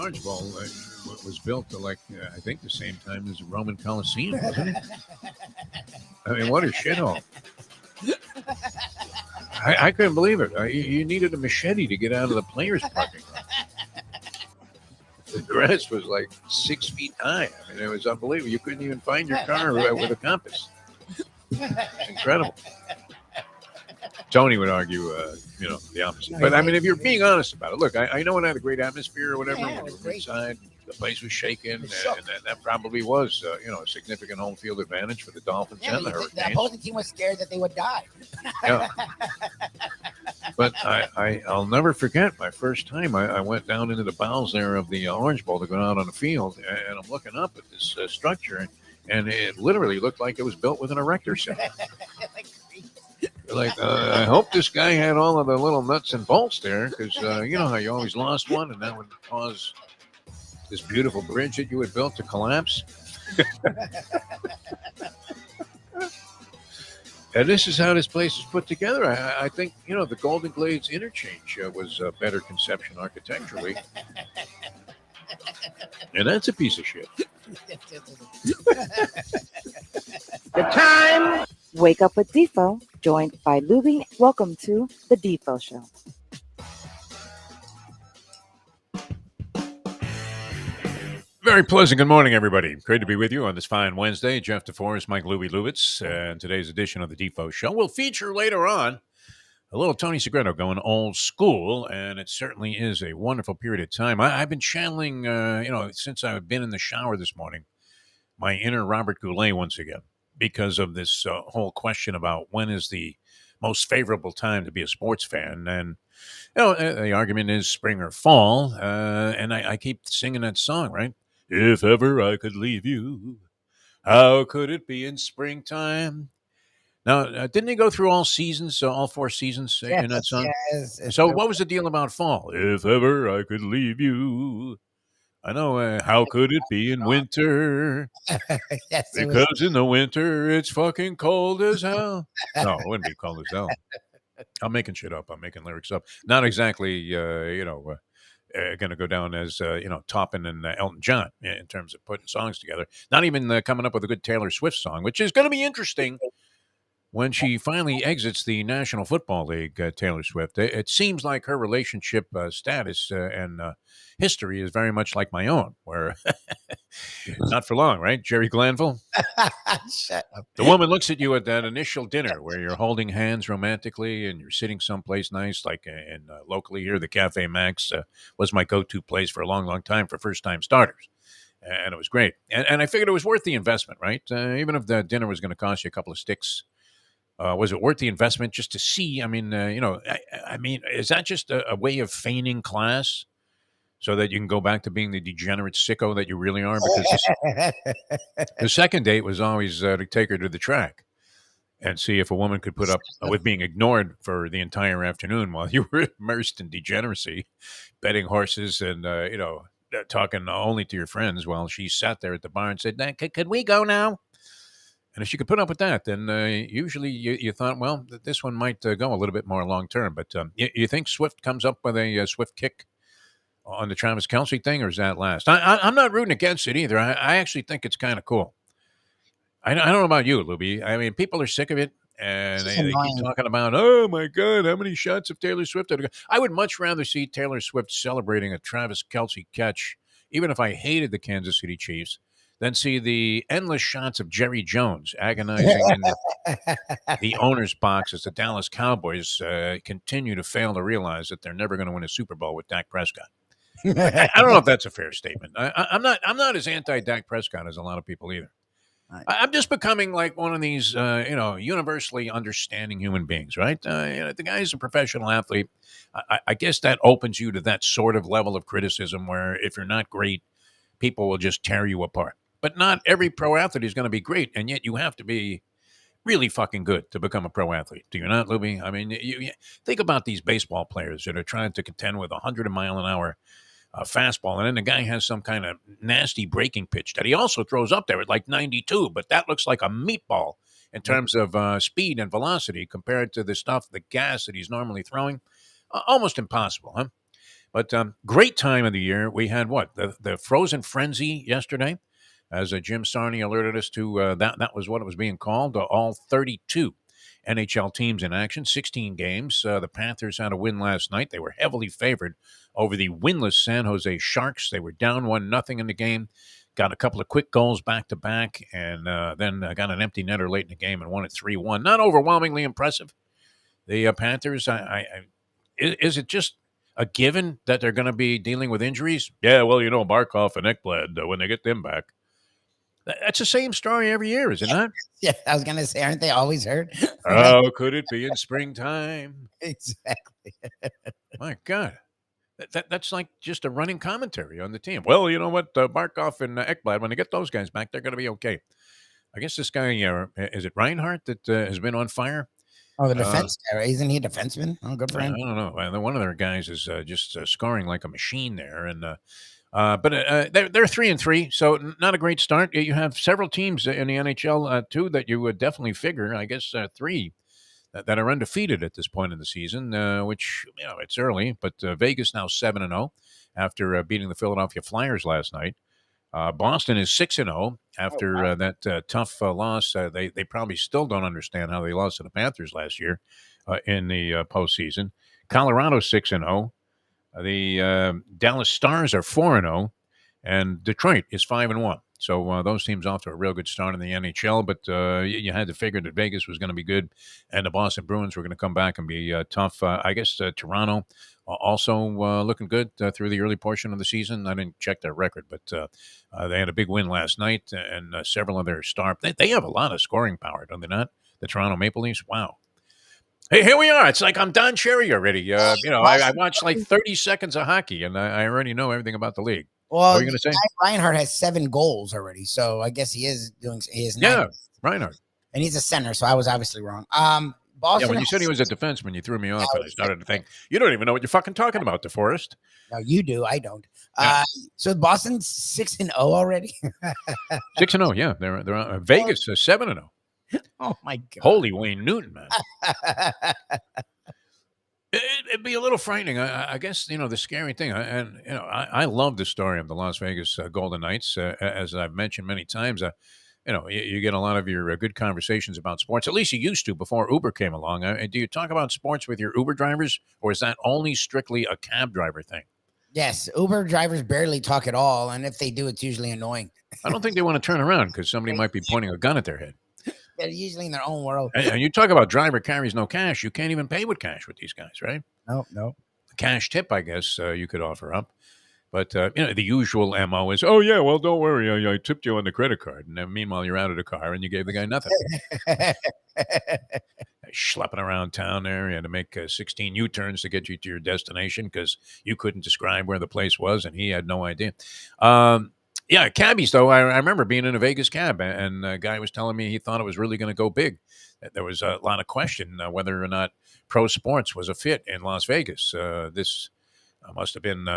Orange Bowl was built to I think the same time as the Roman Coliseum, wasn't it? I mean, what a shithole. I couldn't believe it. You needed a machete to get out of the players' parking lot. The rest was like 6 feet high. I mean, it was unbelievable. You couldn't even find your car with a compass. It's incredible. Tony would argue, the opposite. But I mean, if you're being honest about it, look, I know it had a great atmosphere or whatever. Yeah, When it you was were great. inside, the place was shaking, and that probably was, a significant home field advantage for the Dolphins and the The Hurricanes. opposing team was scared that they would die. Yeah. But I'll never forget my first time. I went down into the bowels there of the Orange Bowl to go out on the field, and I'm looking up at this structure, and it literally looked like it was built with an erector set. I hope this guy had all of the little nuts and bolts there, because you know how you always lost one, and that would cause this beautiful bridge that you had built to collapse. And this is how this place is put together. I think, the Golden Glades interchange was a better conception architecturally. And that's a piece of shit. The time. Wake up with Defo, joined by Lubie. Welcome to the Defo Show. Very pleasant good morning, everybody. Great to be with you on this fine Wednesday. Jeff DeForest, Mike Lubie Lubitz, and today's edition of the Defo Show will feature later on a little Tony Segreto going old school, and it certainly is a wonderful period of time. I've been channeling, since I've been in the shower this morning, my inner Robert Goulet once again, because of this whole question about when is the most favorable time to be a sports fan. And, the argument is spring or fall, and I keep singing that song, right? If ever I could leave you, how could it be in springtime? Now, didn't they go through all seasons, all 4 seasons in that song? Yes. So what was the deal about fall? If ever I could leave you. I know, how could it be in winter? Yes, Because in the winter, it's fucking cold as hell. No, it wouldn't be cold as hell. I'm making shit up. I'm making lyrics up. Not exactly, going to go down as, Toppin and Elton John in terms of putting songs together. Not even coming up with a good Taylor Swift song, which is going to be interesting when she finally exits the National Football League, Taylor Swift. It seems like her relationship status and history is very much like my own, where not for long, right? Jerry Glanville? Shut up. The woman looks at you at that initial dinner where you're holding hands romantically and you're sitting someplace nice, like in locally here, the Cafe Max was my go-to place for a long, long time for first-time starters. And it was great. And I figured it was worth the investment, right? Even if the dinner was going to cost you a couple of sticks, was it worth the investment just to see? I mean, is that just a way of feigning class so that you can go back to being the degenerate sicko that you really are? Because the second date was always to take her to the track and see if a woman could put up with being ignored for the entire afternoon while you were immersed in degeneracy, betting horses and, talking only to your friends while she sat there at the bar and said, could we go now? And if she could put up with that, then usually you thought, well, this one might go a little bit more long term. But you think Swift comes up with a Swift kick on the Travis Kelce thing, or is that last? I'm not rooting against it either. I actually think it's kind of cool. I don't know about you, Lubie. I mean, people are sick of it, and they keep talking about, oh, my God, how many shots of Taylor Swift? I would much rather see Taylor Swift celebrating a Travis Kelce catch, even if I hated the Kansas City Chiefs, than see the endless shots of Jerry Jones agonizing in the owner's box as the Dallas Cowboys continue to fail to realize that they're never going to win a Super Bowl with Dak Prescott. I don't know if that's a fair statement. I'm not as anti-Dak Prescott as a lot of people either. I'm just becoming like one of these, universally understanding human beings, right? The guy's a professional athlete. I guess that opens you to that sort of level of criticism where if you're not great, people will just tear you apart. But not every pro athlete is going to be great, and yet you have to be really fucking good to become a pro athlete. Do you not, Lubie? I mean, you think about these baseball players that are trying to contend with 100-mile-an-hour fastball, and then the guy has some kind of nasty breaking pitch that he also throws up there at like 92, but that looks like a meatball in terms of speed and velocity compared to the gas that he's normally throwing. Almost impossible, huh? But great time of the year. We had what? The Frozen Frenzy yesterday, as Jim Sarney alerted us to. That was what it was being called. All 32 NHL teams in action, 16 games. The Panthers had a win last night. They were heavily favored over the winless San Jose Sharks. They were down 1-0 in the game. Got a couple of quick goals back to back, and then got an empty netter late in the game and won it 3-1. Not overwhelmingly impressive. The Panthers, is it just a given that they're going to be dealing with injuries? Yeah, well, Barkov and Ekblad, when they get them back. That's the same story every year, is it not? Yeah, I was going to say, aren't they always hurt? Oh, could it be in springtime? Exactly. My God. That's like just a running commentary on the team. Well, you know what? Barkov and Ekblad, when they get those guys back, they're going to be okay. I guess this guy, is it Reinhardt that has been on fire? Oh, the defense guy, right? Isn't he a defenseman? Oh, good for him. I don't know. One of their guys is just scoring like a machine there. And but they're 3-3, so not a great start. You have several teams in the NHL, too, that you would definitely figure, I guess, three that are undefeated at this point in the season, which, it's early, but Vegas now 7-0 after beating the Philadelphia Flyers last night. Boston is 6-0 after that tough loss. They probably still don't understand how they lost to the Panthers last year in the postseason. Colorado 6-0. The Dallas Stars are 4-0, and Detroit is 5-1. So those teams off to a real good start in the NHL, but you had to figure that Vegas was going to be good, and the Boston Bruins were going to come back and be tough. I guess Toronto also looking good through the early portion of the season. I didn't check their record, but they had a big win last night, and several of their star. They have a lot of scoring power, don't they not? The Toronto Maple Leafs. Wow. Hey, here we are. It's like I'm Don Cherry already. I watched like 30 seconds of hockey, and I already know everything about the league. Well, what are you going to say? Reinhardt has 7 goals already, so I guess he is 9. Yeah, Reinhardt. And he's a center, so I was obviously wrong. Boston. Yeah, when you said he was a defenseman, you threw me off, and I started to think, you don't even know what you're fucking talking about, DeForest. No, you do. I don't. Yeah. So Boston's 6-0 already. 6-0. Yeah, they're on. Vegas 7-0. Oh my God! Holy Wayne Newton, man. It'd be a little frightening. I guess, the scary thing, I love the story of the Las Vegas Golden Knights, as I've mentioned many times. You get a lot of your good conversations about sports. At least you used to before Uber came along. Do you talk about sports with your Uber drivers, or is that only strictly a cab driver thing? Yes, Uber drivers barely talk at all, and if they do, it's usually annoying. I don't think they want to turn around because somebody might be pointing a gun at their head. They're usually in their own world. And you talk about driver carries no cash. You can't even pay with cash with these guys, right? No. Cash tip, I guess, you could offer up. But, the usual MO is, oh, yeah, well, don't worry. I tipped you on the credit card. And then meanwhile, you're out of the car and you gave the guy nothing. Schlepping around town there. You had to make 16 U-turns to get you to your destination because you couldn't describe where the place was and he had no idea. Yeah, cabbies, though. I remember being in a Vegas cab, and a guy was telling me he thought it was really going to go big. There was a lot of question whether or not pro sports was a fit in Las Vegas. This must have been,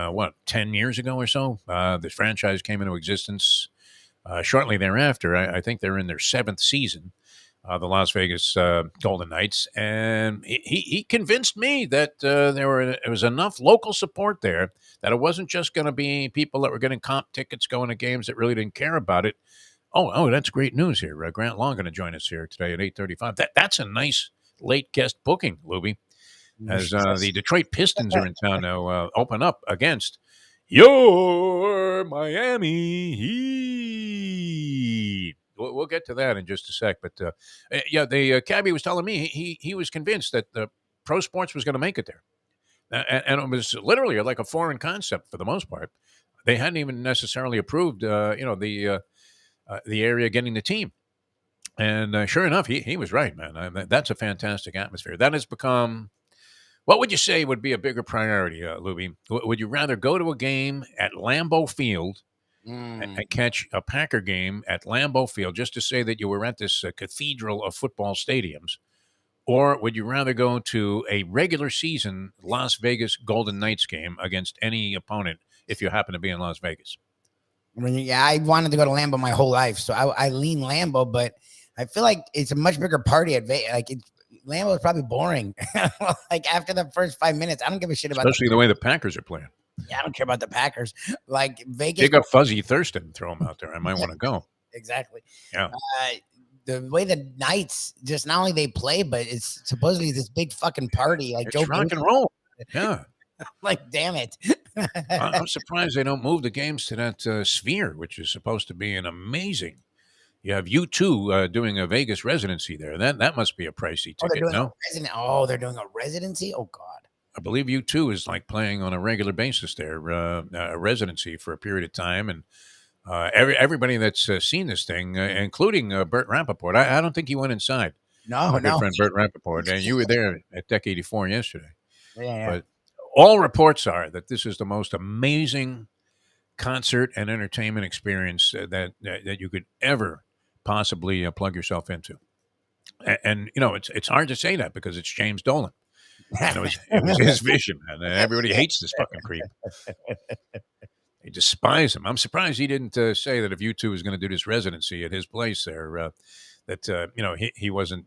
10 years ago or so? The franchise came into existence shortly thereafter. I think they're in their 7th season, the Las Vegas Golden Knights. And he convinced me that there was enough local support there that it wasn't just going to be people that were getting comp tickets going to games that really didn't care about it. Oh, that's great news here. Grant Long going to join us here today at 8:35. That's a nice late guest booking, Lubie, as the Detroit Pistons are in town now, open up against your Miami Heat. We'll get to that in just a sec. But, the cabbie was telling me he was convinced that the pro sports was going to make it there. And it was literally like a foreign concept for the most part. They hadn't even necessarily approved, the area getting the team. And sure enough, he was right, man. That's a fantastic atmosphere. That has become, what would you say would be a bigger priority, Lubie? Would you rather go to a game at Lambeau Field and catch a Packer game at Lambeau Field just to say that you were at this cathedral of football stadiums? Or would you rather go to a regular season Las Vegas Golden Knights game against any opponent if you happen to be in Las Vegas? I mean, I wanted to go to Lambeau my whole life, so I lean Lambeau, but I feel like it's a much bigger party at Vegas. Like Lambeau is probably boring. Like after the first 5 minutes, I don't give a shit about. Especially the way the Packers are playing. Yeah, I don't care about the Packers. Like Vegas. Dig up Fuzzy Thurston and throw him out there. I might want to go. Exactly. Yeah. The way the Knights just not only they play, but it's supposedly this big fucking party. Like It's rock and roll. Yeah. Like, damn it. I'm surprised they don't move the games to that Sphere, which is supposed to be an amazing. You have U2 doing a Vegas residency there. That must be a pricey ticket, no? They're doing a residency? Oh, God. I believe U2 is like playing on a regular basis there, a residency for a period of time. And everybody that's seen this thing, including Burt Rappaport, I don't think he went inside. My good friend Burt Rappaport. And you were there at Deck 84 yesterday. Yeah. But all reports are that this is the most amazing concert and entertainment experience that you could ever possibly plug yourself into. And you know, it's hard to say that because it's James Dolan. And it was his vision, and everybody hates this fucking creep. They despise him. I'm surprised he didn't say that if U2 was going to do this residency at his place there, that you know, he wasn't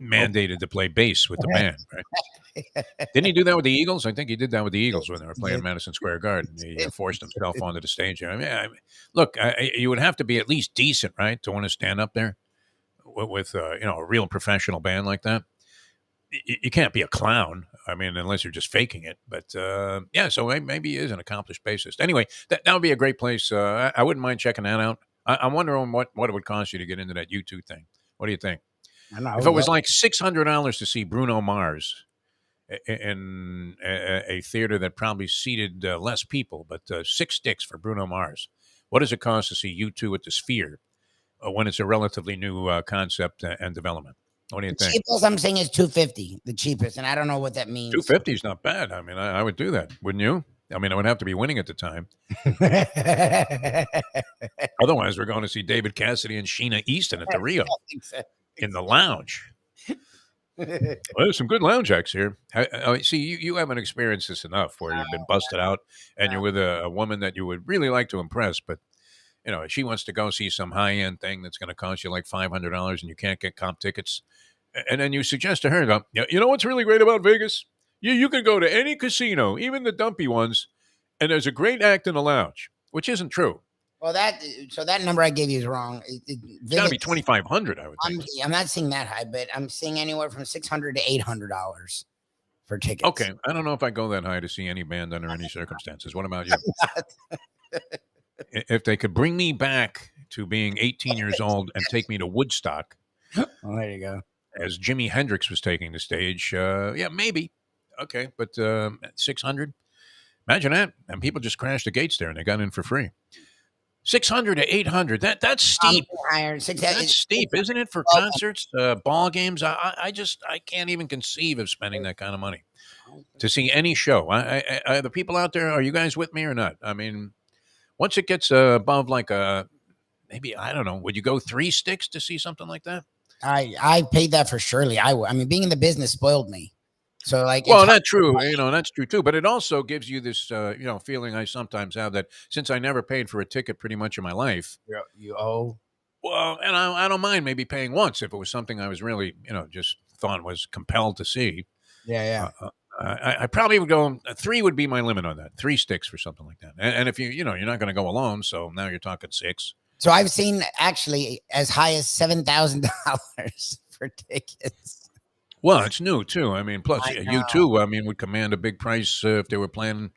mandated to play bass with the band, right? Didn't he do that with the Eagles? I think he did that with the Eagles when they were playing Madison Square Garden. He forced himself onto the stage. I mean, look, you would have to be at least decent, right, to want to stand up there with you know, a real professional band like that. You can't be a clown. I mean, unless you're just faking it. But yeah, so maybe he is an accomplished bassist. Anyway, that would be a great place. I wouldn't mind checking that out. I'm wondering what it would cost you to get into that U2 thing. What do you think? If it was like $600 to see Bruno Mars in a theater that probably seated less people, but 6 sticks for Bruno Mars, what does it cost to see U2 at the Sphere when it's a relatively new concept and development? What do you think? Cheapest I'm saying is $250, the cheapest, and I don't know what that means. $250 is not bad. I mean, I would do that, wouldn't you? I mean, I would have to be winning at the time. Otherwise, we're going to see David Cassidy and Sheena Easton at the Rio in the lounge. Well, there's some good lounge acts here. See, you haven't experienced this enough where you've been busted out and you're with a woman that you would really like to impress, but you know, she wants to go see some high-end thing that's going to cost you like $500 and you can't get comp tickets. And then you suggest to her, you know what's really great about Vegas? You can go to any casino, even the dumpy ones, and there's a great act in the lounge, which isn't true. Well, that number I gave you is wrong. It's got to be $2,500, I would think. I'm not seeing that high, but I'm seeing anywhere from $600 to $800 for tickets. Okay, I don't know if I go that high to see any band under any circumstances. What about you? If they could bring me back to being 18 years old and take me to Woodstock. Well, there you go. As Jimi Hendrix was taking the stage, yeah, maybe. Okay, but 600? Imagine that. And people just crashed the gates there and they got in for free. 600 to 800. That's steep. That's steep, isn't it, for concerts, ball games? I can't even conceive of spending that kind of money to see any show. The people out there, are you guys with me or not? I mean, once it gets above like maybe, I don't know, would you go 3 sticks to see something like that? I paid that for Shirley. I mean, being in the business spoiled me. So like, well, that's true. You know, that's true too. But it also gives you this, you know, feeling I sometimes have that since I never paid for a ticket pretty much in my life. You owe. Well, and I don't mind maybe paying once if it was something I was really, you know, just thought was compelled to see. Yeah. I probably would go 3 would be my limit on that. 3 sticks for something like that. And if you know, you're not going to go alone, so now you're talking 6. So I've seen actually as high as $7,000 for tickets. Well, it's new too. I mean, plus U2, I mean, would command a big price if they were playing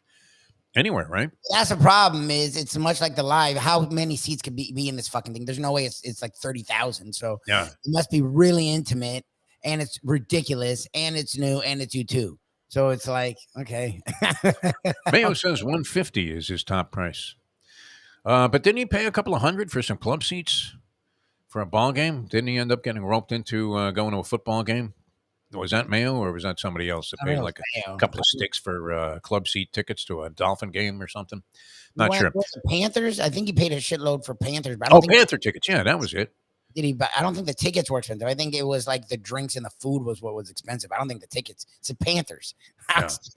anywhere, right? That's the problem. Is it's much like the live. How many seats could be in this fucking thing? There's no way it's like 30,000. So yeah, it must be really intimate, and it's ridiculous, and it's new, and it's U2. So it's like, okay. Mayo says 150 is his top price. But didn't he pay a couple of $100 for some club seats for a ball game? Didn't he end up getting roped into going to a football game? Was that Mayo or was that somebody else that paid like a couple of sticks for club seat tickets to a Dolphin game or something? Not sure. Panthers? I think he paid a shitload for Panthers. But I don't think Panther tickets. Yeah, that was it. Did he? I don't think the tickets were expensive. I think it was like the drinks and the food was what was expensive. I don't think the tickets. It's the Panthers.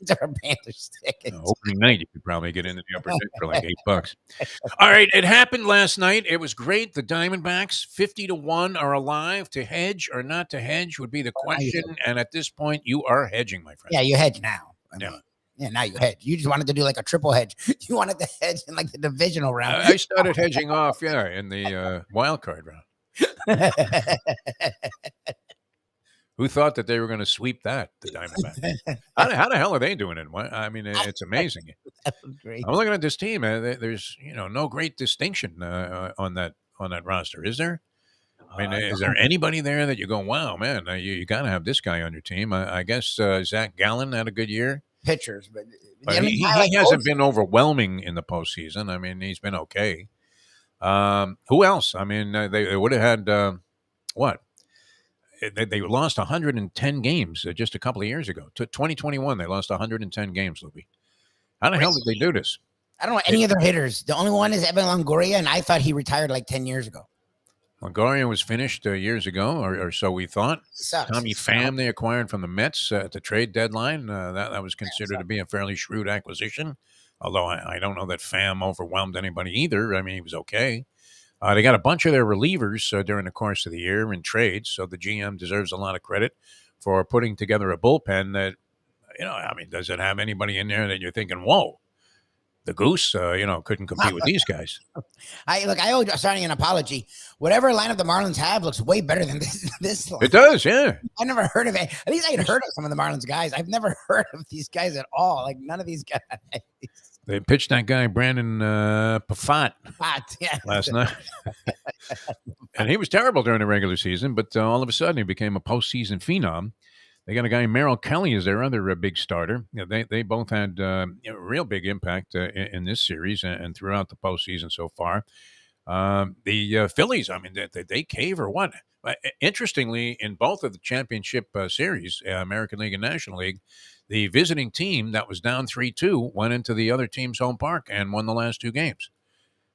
There are Panthers tickets. Opening night, you could probably get into the upper deck for like $8. All right, it happened last night. It was great. The Diamondbacks 50-1 are alive. To hedge or not to hedge would be the question. And at this point, you are hedging, my friend. Yeah, you hedge now. Yeah, now you hedge. You just wanted to do like a triple hedge. You wanted to hedge in like the divisional round. I started hedging off, in the wild card round. Who thought that they were going to sweep that, the Diamondbacks? How the hell are they doing it? I mean, it's amazing. That was great. I'm looking at this team. There's no great distinction on that roster, is there? I mean, is there anybody there that you go, wow, man, you got to have this guy on your team? I guess Zach Gallen had a good year. Pitchers, but he hasn't been overwhelming in the postseason. I mean, he's been okay. Who else? I mean, they would have had what? They lost 110 games just a couple of years ago. To 2021, they lost 110 games, Lubie. How the hell did they do this? I don't know any other hitters. The only one is Evan Longoria, and I thought he retired like 10 years ago. Longoria was finished years ago, or so we thought. Tommy Pham they acquired from the Mets at the trade deadline. That was considered to be a fairly shrewd acquisition, although I don't know that Pham overwhelmed anybody either. I mean, he was okay. They got a bunch of their relievers during the course of the year in trades, so the GM deserves a lot of credit for putting together a bullpen that, I mean, does it have anybody in there that you're thinking, whoa, the Goose, couldn't compete with these guys? I owe starting an apology. Whatever lineup the Marlins have looks way better than this line. It does, yeah. I never heard of it. At least I had heard of some of the Marlins guys. I've never heard of these guys at all. Like none of these guys. They pitched that guy, Brandon Pafat, last night. And he was terrible during the regular season, but all of a sudden he became a postseason phenom. They got a guy, Merrill Kelly, is their other big starter. They both had real big impact in this series and throughout the postseason so far. The Phillies, I mean, did they cave or what? Interestingly, in both of the championship series, American League and National League, the visiting team that was down 3-2 went into the other team's home park and won the last two games,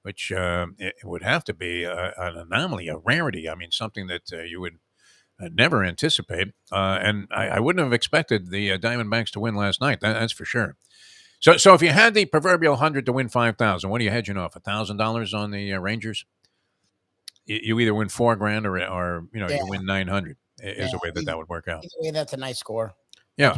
which it would have to be an anomaly, a rarity. I mean, something that you would never anticipate. And I wouldn't have expected the Diamondbacks to win last night. That's for sure. So if you had the proverbial 100 to win 5,000, what are you hedging off? $1,000 on the Rangers? You either win $4,000 or you win 900 is the way that would work out. Either way, that's a nice score. Yeah.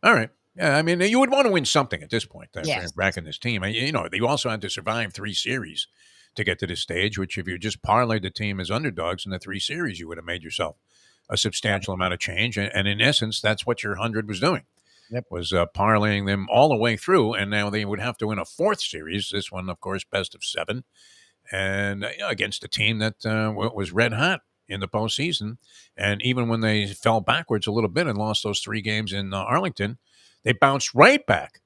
All right. Yeah, I mean, you would want to win something at this point. Yes. Back in this team, they also had to survive 3 series to get to this stage. Which, if you just parlayed the team as underdogs in the 3 series, you would have made yourself a substantial amount of change. And in essence, that's what your 100 was doing. Yep. Was parlaying them all the way through, and now they would have to win a 4th series. This one, of course, best of 7, and against a team that was red hot in the postseason. And even when they fell backwards a little bit and lost those 3 games in Arlington, they bounced right back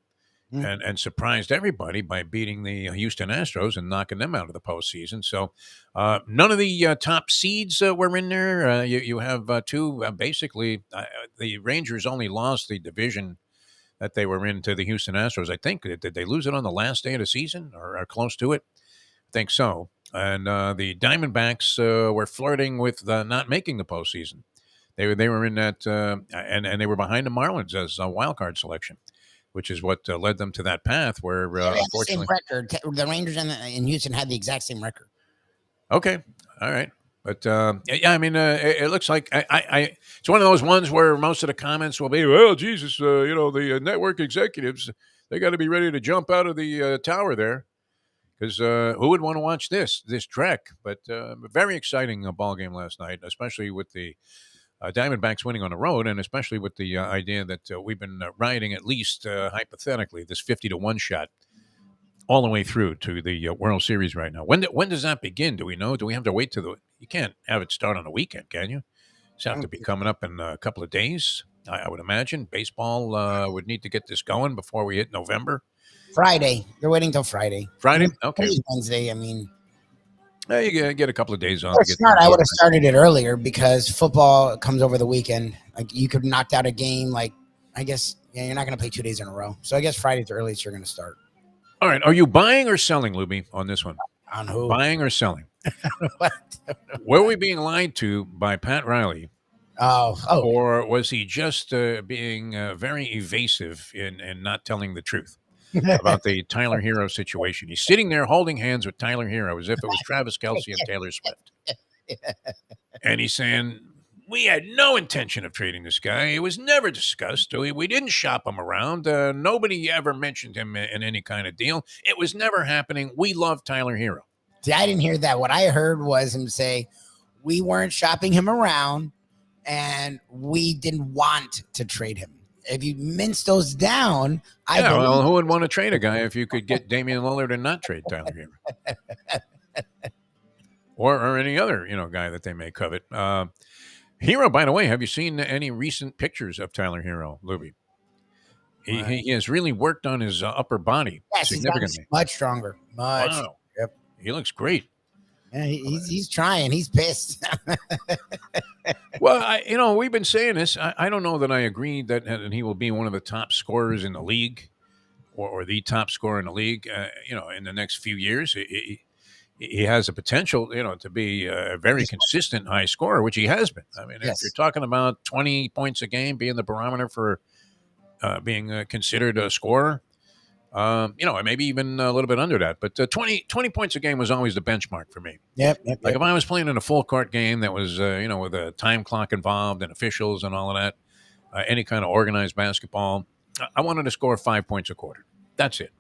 and surprised everybody by beating the Houston Astros and knocking them out of the postseason. So none of the top seeds were in there. You have 2, basically, the Rangers only lost the division that they were in to the Houston Astros. I think, did they lose it on the last day of the season or close to it? I think so. And the Diamondbacks were flirting with not making the postseason. They were in that, and they were behind the Marlins as a wild card selection, which is what led them to that path where, unfortunately, the same record. The Rangers and Houston had the exact same record. Okay, all right, but I mean, it looks like it's one of those ones where most of the comments will be, well, Jesus, the network executives, they got to be ready to jump out of the tower there. Because who would want to watch this trek? But very exciting ball game last night, especially with the Diamondbacks winning on the road, and especially with the idea that we've been riding at least hypothetically this 50-1 shot all the way through to the World Series right now. When does that begin? Do we know? Do we have to wait till you can't have it start on a weekend, can you? It's have to be coming up in a couple of days, I would imagine. Baseball would need to get this going before we hit November. Friday. They're waiting till Friday. Friday? Okay. Wednesday. I mean, you get a couple of days on. I would have started it earlier because football comes over the weekend. Like you could knock out a game. Like I guess you're not going to play 2 days in a row. So I guess Friday's the earliest you're going to start. All right. Are you buying or selling, Lubie, on this one? On who? Buying or selling? Were we being lied to by Pat Riley? Oh. Or was he just being very evasive in not telling the truth about the Tyler Hero situation? He's sitting there holding hands with Tyler Hero as if it was Travis Kelce and Taylor Swift. And he's saying, We had no intention of trading this guy. It was never discussed. We didn't shop him around. Nobody ever mentioned him in any kind of deal. It was never happening. We love Tyler Hero. See, I didn't hear that. What I heard was him say, we weren't shopping him around and we didn't want to trade him. If you mince those down, well, who would want to trade a guy if you could get Damian Lillard and not trade Tyler Hero? or any other, guy that they may covet. Hero, by the way, have you seen any recent pictures of Tyler Hero, Lubie? He has really worked on his upper body significantly. He's much stronger. Wow. Yep. He looks great. Yeah, he's trying. He's pissed. Well, we've been saying this. I don't know that I agree that he will be one of the top scorers in the league or the top scorer in the league, in the next few years. He has the potential, to be a very consistent high scorer, which he has been. I mean, if you're talking about 20 points a game being the barometer for being considered a scorer, maybe even a little bit under that. But 20 points a game was always the benchmark for me. Yep. If I was playing in a full court game that was, with a time clock involved and officials and all of that, any kind of organized basketball, I wanted to score 5 points a quarter. That's it.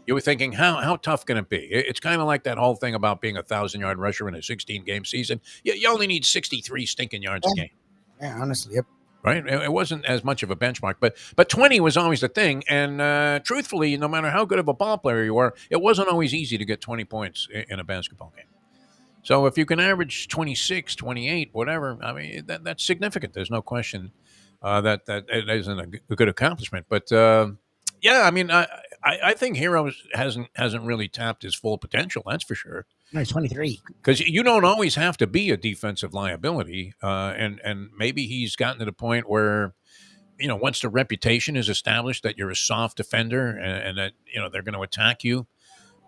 You were thinking, how tough can it be? It's kind of like that whole thing about being a 1,000-yard rusher in a 16-game season. You only need 63 stinking yards a game. Yeah, honestly, yep. Right? It wasn't as much of a benchmark, but 20 was always the thing. And truthfully, no matter how good of a ball player you are, it wasn't always easy to get 20 points in a basketball game. So if you can average 26, 28, whatever, I mean, that's significant. There's no question that it isn't a good accomplishment. But I mean, I think Hero hasn't really tapped his full potential. That's for sure. No, he's 23. Because you don't always have to be a defensive liability, and maybe he's gotten to the point where, once the reputation is established that you're a soft defender and that they're going to attack you,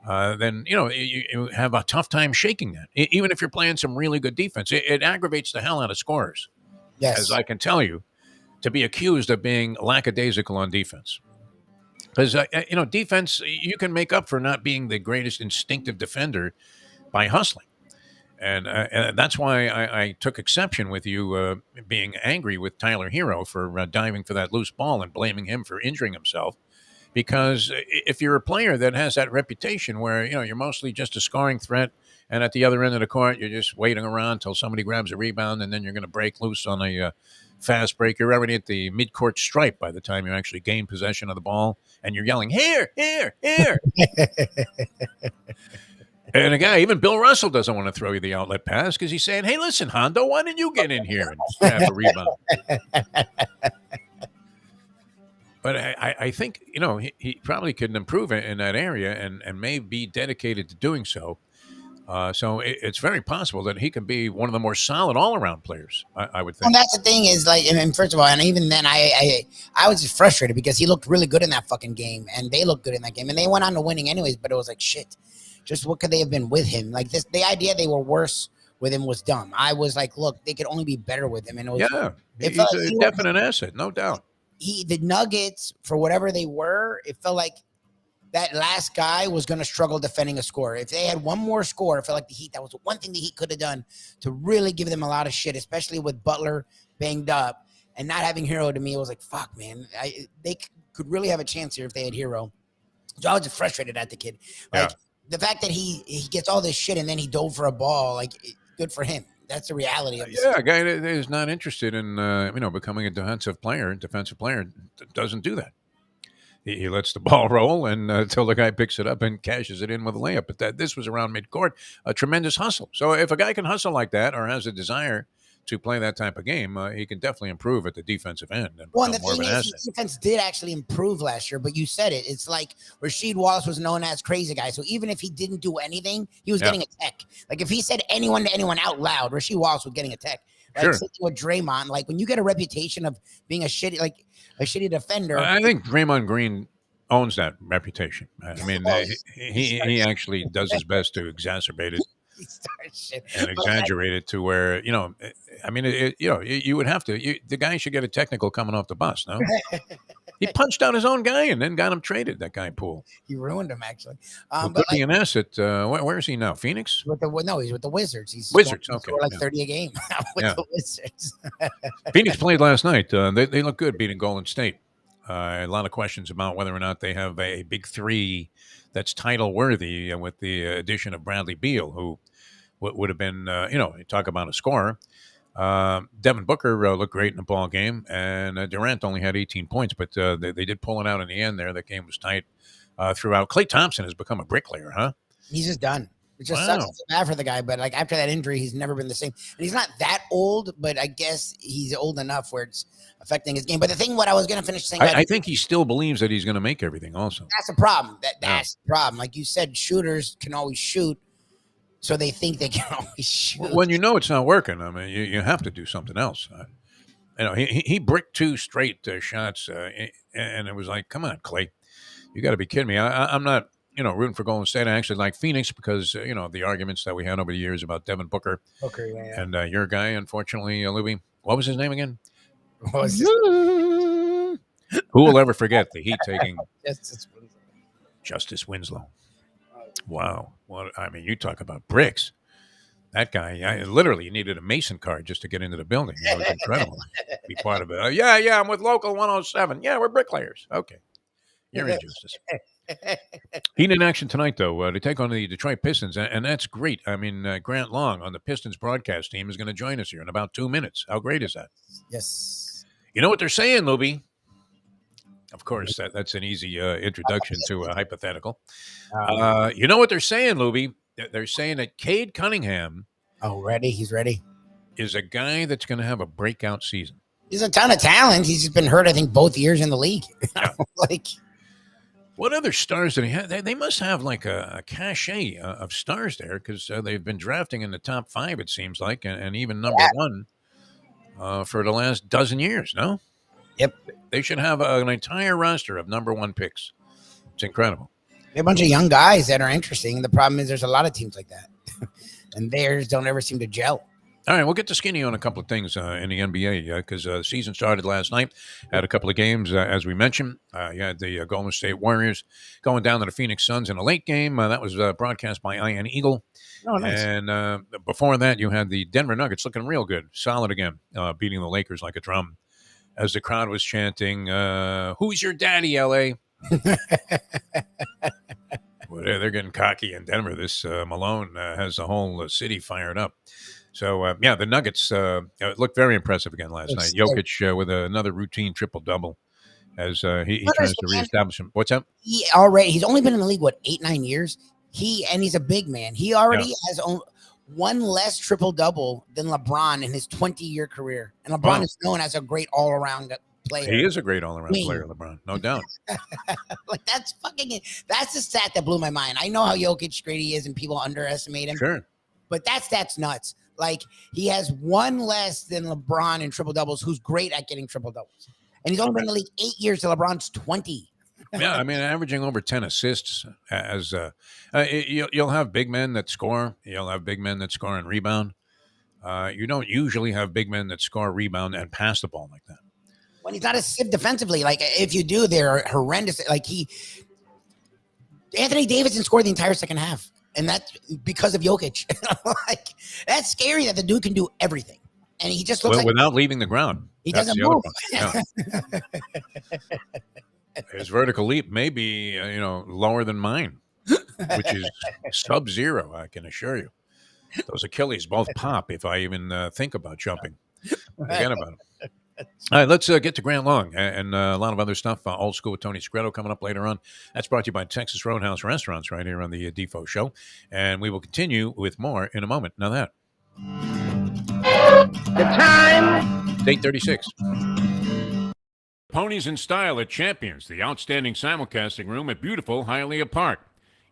then you have a tough time shaking that. Even if you're playing some really good defense, it aggravates the hell out of scorers. Yes, as I can tell you, to be accused of being lackadaisical on defense. Because, defense, you can make up for not being the greatest instinctive defender by hustling. And that's why I took exception with you being angry with Tyler Hero for diving for that loose ball and blaming him for injuring himself. Because if you're a player that has that reputation where, you're mostly just a scoring threat, and at the other end of the court, you're just waiting around until somebody grabs a rebound, and then you're going to break loose on a fast break. You're already at the midcourt stripe by the time you actually gain possession of the ball, and you're yelling, here, here, here. And a guy, even Bill Russell doesn't want to throw you the outlet pass because he's saying, hey, listen, Hondo, why didn't you get in here and grab a rebound? But I think, he probably could improve in that area and may be dedicated to doing so. So it's very possible that he can be one of the more solid all-around players, I would think. And that's the thing is, first of all, and even then, I was just frustrated because he looked really good in that fucking game, and they looked good in that game, and they went on to winning anyways, but it was like, shit, just what could they have been with him? Like the idea they were worse with him was dumb. I was like, look, they could only be better with him. And it was, he's a definite asset, no doubt. The Nuggets, for whatever they were, it felt like that last guy was going to struggle defending a score. If they had one more score, it felt like the Heat, that was one thing the Heat could have done to really give them a lot of shit, especially with Butler banged up and not having Hero. To me, it was like, fuck, man. They could really have a chance here if they had Hero. So I was just frustrated at the kid. Like, the fact that he gets all this shit and then he dove for a ball, like, good for him. That's the reality of it. Yeah, a guy that is not interested in becoming a defensive player doesn't do that. He lets the ball roll until the guy picks it up and cashes it in with a layup. But this was around midcourt, a tremendous hustle. So if a guy can hustle like that or has a desire to play that type of game, he can definitely improve at the defensive end. And the thing is, the defense did actually improve last year, but you said it. It's like Rasheed Wallace was known as crazy guy. So even if he didn't do anything, he was getting a tech. Like if he said anyone to anyone out loud, Rasheed Wallace was getting a tech. Like sure. With Draymond, like when you get a reputation of being a shitty defender. I think Draymond Green owns that reputation. I mean, he actually does his best to exacerbate it. he starts shit. and But, like, exaggerate it to where, I mean, you would have to. The guy should get a technical coming off the bus. No, he punched out his own guy and then got him traded. That guy Poole, he ruined him actually. who But could be an asset. Where is he now? Phoenix. he's with the Wizards. He's Wizards, scoring, okay, like yeah. 30 a game with Yeah. the Wizards. Phoenix played last night. They look good beating Golden State. A lot of questions about whether or not they have a big three that's title worthy with the addition of Bradley Beal, who would have been, you talk about a scorer. Devin Booker looked great in the ball game, and Durant only had 18 points, but they did pull it out in the end there. The game was tight throughout. Klay Thompson has become a bricklayer, huh? He's just done. It just Wow. sucks. It's bad for the guy, but like after that injury, he's never been the same. And he's not that old, but I guess he's old enough where it's affecting his game. But the thing, what I was going to finish saying, I think he still believes that he's going to make everything also. that's the problem. That's the problem. Like you said, shooters can always shoot, so they think they can always shoot. When you know it's not working, I mean, you have to do something else. He bricked 2 straight shots, and it was like, come on, Klay, you got to be kidding me. I'm not, rooting for Golden State. I actually like Phoenix because, the arguments that we had over the years about Devin Booker and your guy, unfortunately, Lubie. What was his name again? What was this? Who will ever forget the Heat taking Justice Winslow. Justice Winslow? Wow. Well, I mean, you talk about bricks. That guy, literally, you needed a Mason card just to get into the building. It was incredible. Be part of it. Yeah, I'm with Local 107. Yeah, we're bricklayers. Okay. You're in, Justice. Heat in action tonight, though, to take on the Detroit Pistons, and that's great. I mean, Grant Long on the Pistons broadcast team is going to join us here in about 2 minutes. How great is that? Yes. You know what they're saying, Lubie? Of course, that's an easy introduction to a hypothetical. You know what they're saying, Lubie? They're saying that Cade Cunningham ready? He's ready. is a guy that's going to have a breakout season. He's a ton of talent. He's just been hurt, I think, both years in the league. Yeah. Like, what other stars do they have? They must have like a cachet of stars there because they've been drafting in the top 5, it seems like, and even number 1 for the last dozen years, no? Yep. They should have an entire roster of number 1 picks. It's incredible. a bunch of young guys that are interesting. The problem is there's a lot of teams like that, and theirs don't ever seem to gel. All right, we'll get to Skinny on a couple of things in the NBA because the season started last night. Had a couple of games, as we mentioned. You had the Golden State Warriors going down to the Phoenix Suns in a late game. That was broadcast by Ian Eagle. Oh, nice. And before that, you had the Denver Nuggets looking real good, solid again, beating the Lakers like a drum. As the crowd was chanting, "Who's your daddy, LA?" Well, they're getting cocky in Denver. This Malone has the whole city fired up. So, the Nuggets looked very impressive again last night. Jokic with another routine triple-double as he tries to reestablish him. What's up? He's only been in the league, 8-9 years? He's a big man. He already has one less triple-double than LeBron in his 20-year career. And LeBron is known as a great all-around player. He is a great all-around player, LeBron. No doubt. That's the stat that blew my mind. I know how Jokic great he is and people underestimate him. Sure. But that stat's nuts. Like, he has one less than LeBron in triple doubles, who's great at getting triple doubles. And he's only been in the league 8 years till LeBron's 20. Yeah, I mean, averaging over 10 assists as you'll have big men that score. You'll have big men that score and rebound. You don't usually have big men that score, rebound, and pass the ball like that. When he's not a sieve defensively, like if you do, they're horrendous. Like Anthony Davidson scored the entire second half. And that's because of Jokic. Like, that's scary that the dude can do everything. And he just looks like without leaving the ground. He doesn't move. Yeah. His vertical leap may be, lower than mine, which is sub-zero, I can assure you. Those Achilles both pop if I even think about jumping. Forget about it. All right, let's get to Grant Long and a lot of other stuff. Old School with Tony Segreto coming up later on. That's brought to you by Texas Roadhouse Restaurants right here on the Defo Show. And we will continue with more in a moment. Now that. The time. It's 8:36. Ponies in Style at Champions, the outstanding simulcasting room at beautiful Hialeah Park.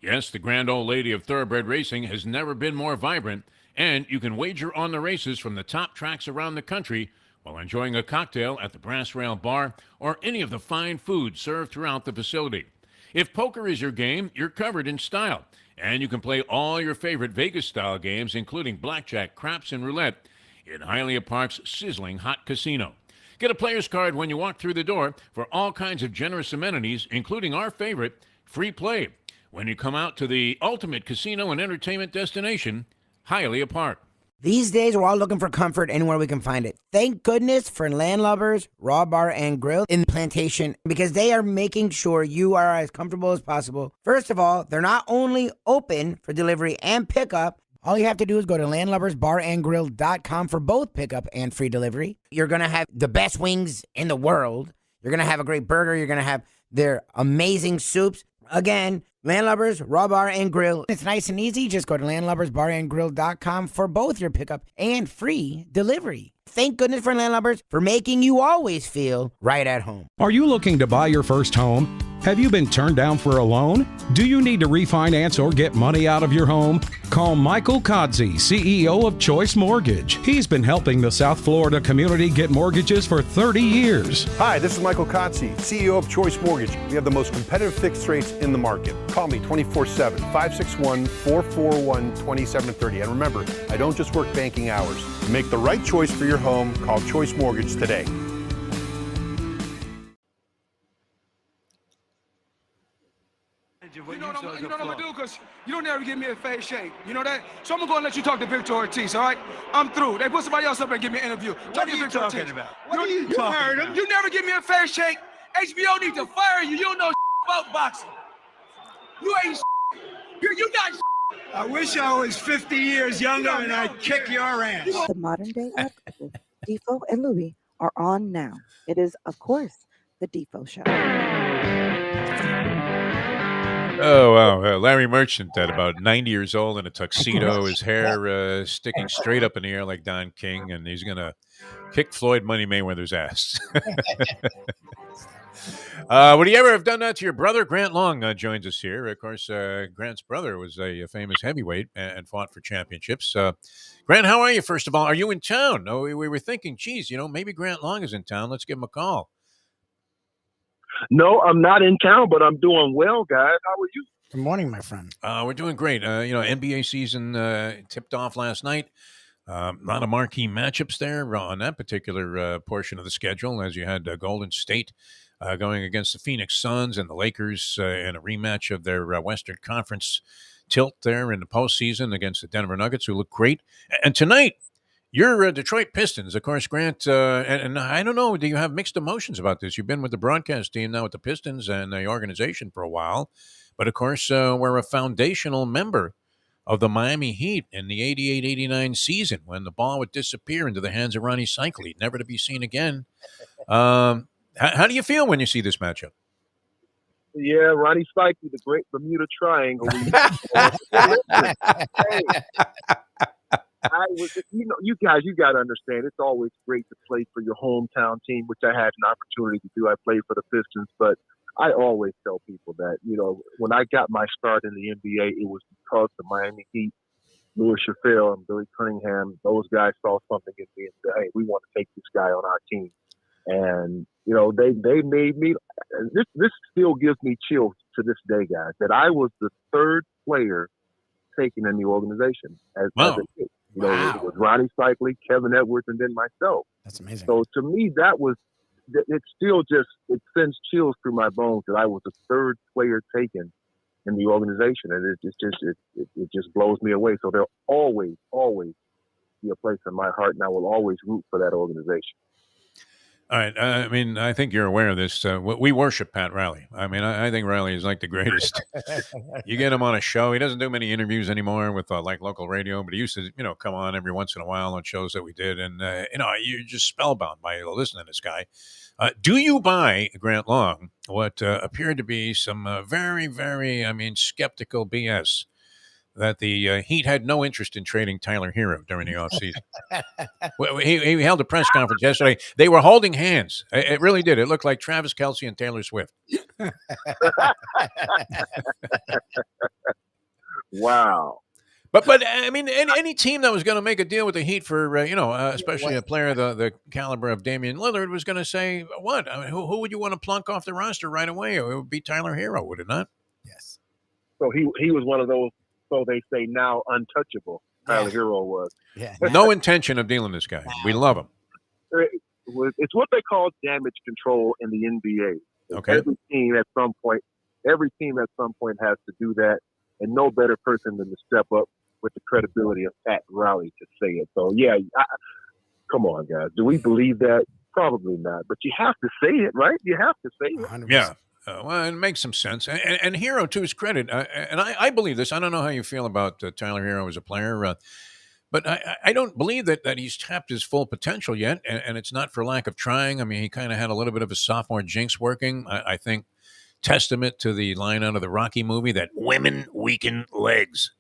Yes, the grand old lady of thoroughbred racing has never been more vibrant, and you can wager on the races from the top tracks around the country while enjoying a cocktail at the Brass Rail Bar or any of the fine foods served throughout the facility. If poker is your game, you're covered in Style. And you can play all your favorite Vegas-style games, including blackjack, craps, and roulette, in Hialeah Park's sizzling hot casino. Get a player's card when you walk through the door for all kinds of generous amenities, including our favorite, free play, when you come out to the ultimate casino and entertainment destination, Hialeah Park. These days, we're all looking for comfort anywhere we can find it. Thank goodness for Landlubbers Raw Bar and Grill in Plantation, because they are making sure you are as comfortable as possible. First of all, they're not only open for delivery and pickup. All you have to do is go to landlubbersbarandgrill.com for both pickup and free delivery. You're going to have the best wings in the world. You're going to have a great burger. You're going to have their amazing soups. Again, Landlubbers, Raw Bar, and Grill. It's nice and easy. Just go to landlubbersbarandgrill.com for both your pickup and free delivery. Thank goodness for Landlubbers for making you always feel right at home. Are you looking to buy your first home? Have you been turned down for a loan? Do you need to refinance or get money out of your home? Call Michael Kodsey, CEO of Choice Mortgage. He's been helping the South Florida community get mortgages for 30 years. Hi, this is Michael Kodsey, CEO of Choice Mortgage. We have the most competitive fixed rates in the market. Call me 24/7, 561-441-2730. And remember, I don't just work banking hours. To make the right choice for your home, call Choice Mortgage today. You know what I'm gonna do, because you don't ever give me a face shake. You know that? So I'm gonna go and let you talk to Victor Ortiz, all right? I'm through. They put somebody else up and give me an interview. What are you talking about? What are you talking about? You never give me a face shake. HBO needs to fire you. You don't know about boxing. You ain't you got I wish I was 50 years younger and I'd kick your ass. The modern day with Defo and Lubie are on now. It is, of course, the Defo Show. Oh, wow. Larry Merchant at about 90 years old in a tuxedo, his hair sticking straight up in the air like Don King, and he's going to kick Floyd Money Mayweather's ass. Would you ever have done that to your brother? Grant Long joins us here. Of course, Grant's brother was a famous heavyweight and fought for championships. Grant, how are you, first of all? Are you in town? No, we were thinking, geez, maybe Grant Long is in town. Let's give him a call. No, I'm not in town, but I'm doing well, guys. How are you? Good morning, my friend. We're doing great. NBA season tipped off last night. A lot of marquee matchups there on that particular portion of the schedule, as you had Golden State going against the Phoenix Suns and the Lakers in a rematch of their Western Conference tilt there in the postseason against the Denver Nuggets, who look great. And tonight, your Detroit Pistons, of course, Grant, and I don't know, do you have mixed emotions about this? You've been with the broadcast team now with the Pistons and the organization for a while, but of course, we're a foundational member of the Miami Heat in the 88-89 season when the ball would disappear into the hands of Ronnie Cycli, never to be seen again. How do you feel when you see this matchup? Yeah, Ronnie Cycli, the great Bermuda Triangle. You guys, you got to understand, it's always great to play for your hometown team, which I had an opportunity to do. I played for the Pistons, but I always tell people that, when I got my start in the NBA, it was because the Miami Heat, Louis Chaffel and Billy Cunningham, those guys saw something in me and said, hey, we want to take this guy on our team. And, they made me, this still gives me chills to this day, guys, that I was the third player taken in the organization as a kid. It was Ronnie Cycli, Kevin Edwards, and then myself. That's amazing. So to me, it it sends chills through my bones that I was the third player taken in the organization, and it just blows me away. So there'll always be a place in my heart, and I will always root for that organization. All right. I think you're aware of this. We worship Pat Riley. I think Riley is like the greatest. You get him on a show. He doesn't do many interviews anymore with like local radio, but he used to, come on every once in a while on shows that we did. And, you're just spellbound by listening to this guy. Do you buy, Grant Long, what appeared to be some very, very, skeptical BS that the Heat had no interest in trading Tyler Hero during the offseason? He held a press conference yesterday. They were holding hands. It really did. It looked like Travis Kelce and Taylor Swift. Wow. But any team that was going to make a deal with the Heat for, especially a player the caliber of Damian Lillard was going to say, what? Who would you want to plunk off the roster right away? It would be Tyler Hero, would it not? Yes. So he was one of those so they say now untouchable. Tyler Hero was. Yeah. No intention of dealing this guy. We love him. It's what they call damage control in the NBA. Okay. Every team at some point has to do that, and no better person than to step up with the credibility of Pat Riley to say it. So come on, guys. Do we believe that? Probably not. But you have to say it, right? You have to say it. 100%. Yeah. Well, it makes some sense. And Hero, to his credit, and I believe this. I don't know how you feel about Tyler Hero as a player, but I don't believe that he's tapped his full potential yet, and it's not for lack of trying. I mean, he kind of had a little bit of a sophomore jinx working. I think testament to the line out of the Rocky movie that women weaken legs.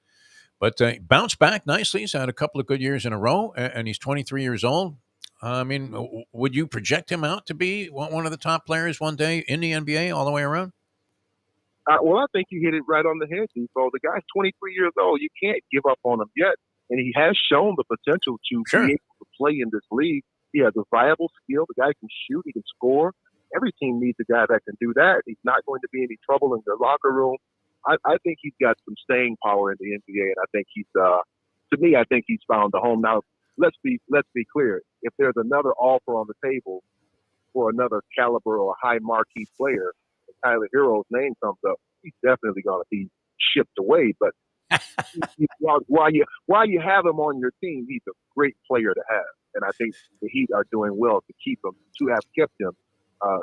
But bounced back nicely. He's had a couple of good years in a row, and he's 23 years old. I mean, would you project him out to be one of the top players one day in the NBA all the way around? Well, I think you hit it right on the head, Defo. The guy's 23 years old. You can't give up on him yet. And he has shown the potential to be able to play in this league. He has a viable skill. The guy can shoot. He can score. Every team needs a guy that can do that. He's not going to be any trouble in their locker room. I think he's got some staying power in the NBA, and I think I think he's found a home. Now, let's be clear. If there's another offer on the table for another caliber or high marquee player, and Tyler Hero's name comes up, he's definitely going to be shipped away. But while you have him on your team, he's a great player to have, and I think the Heat are doing well to keep him, to have kept him,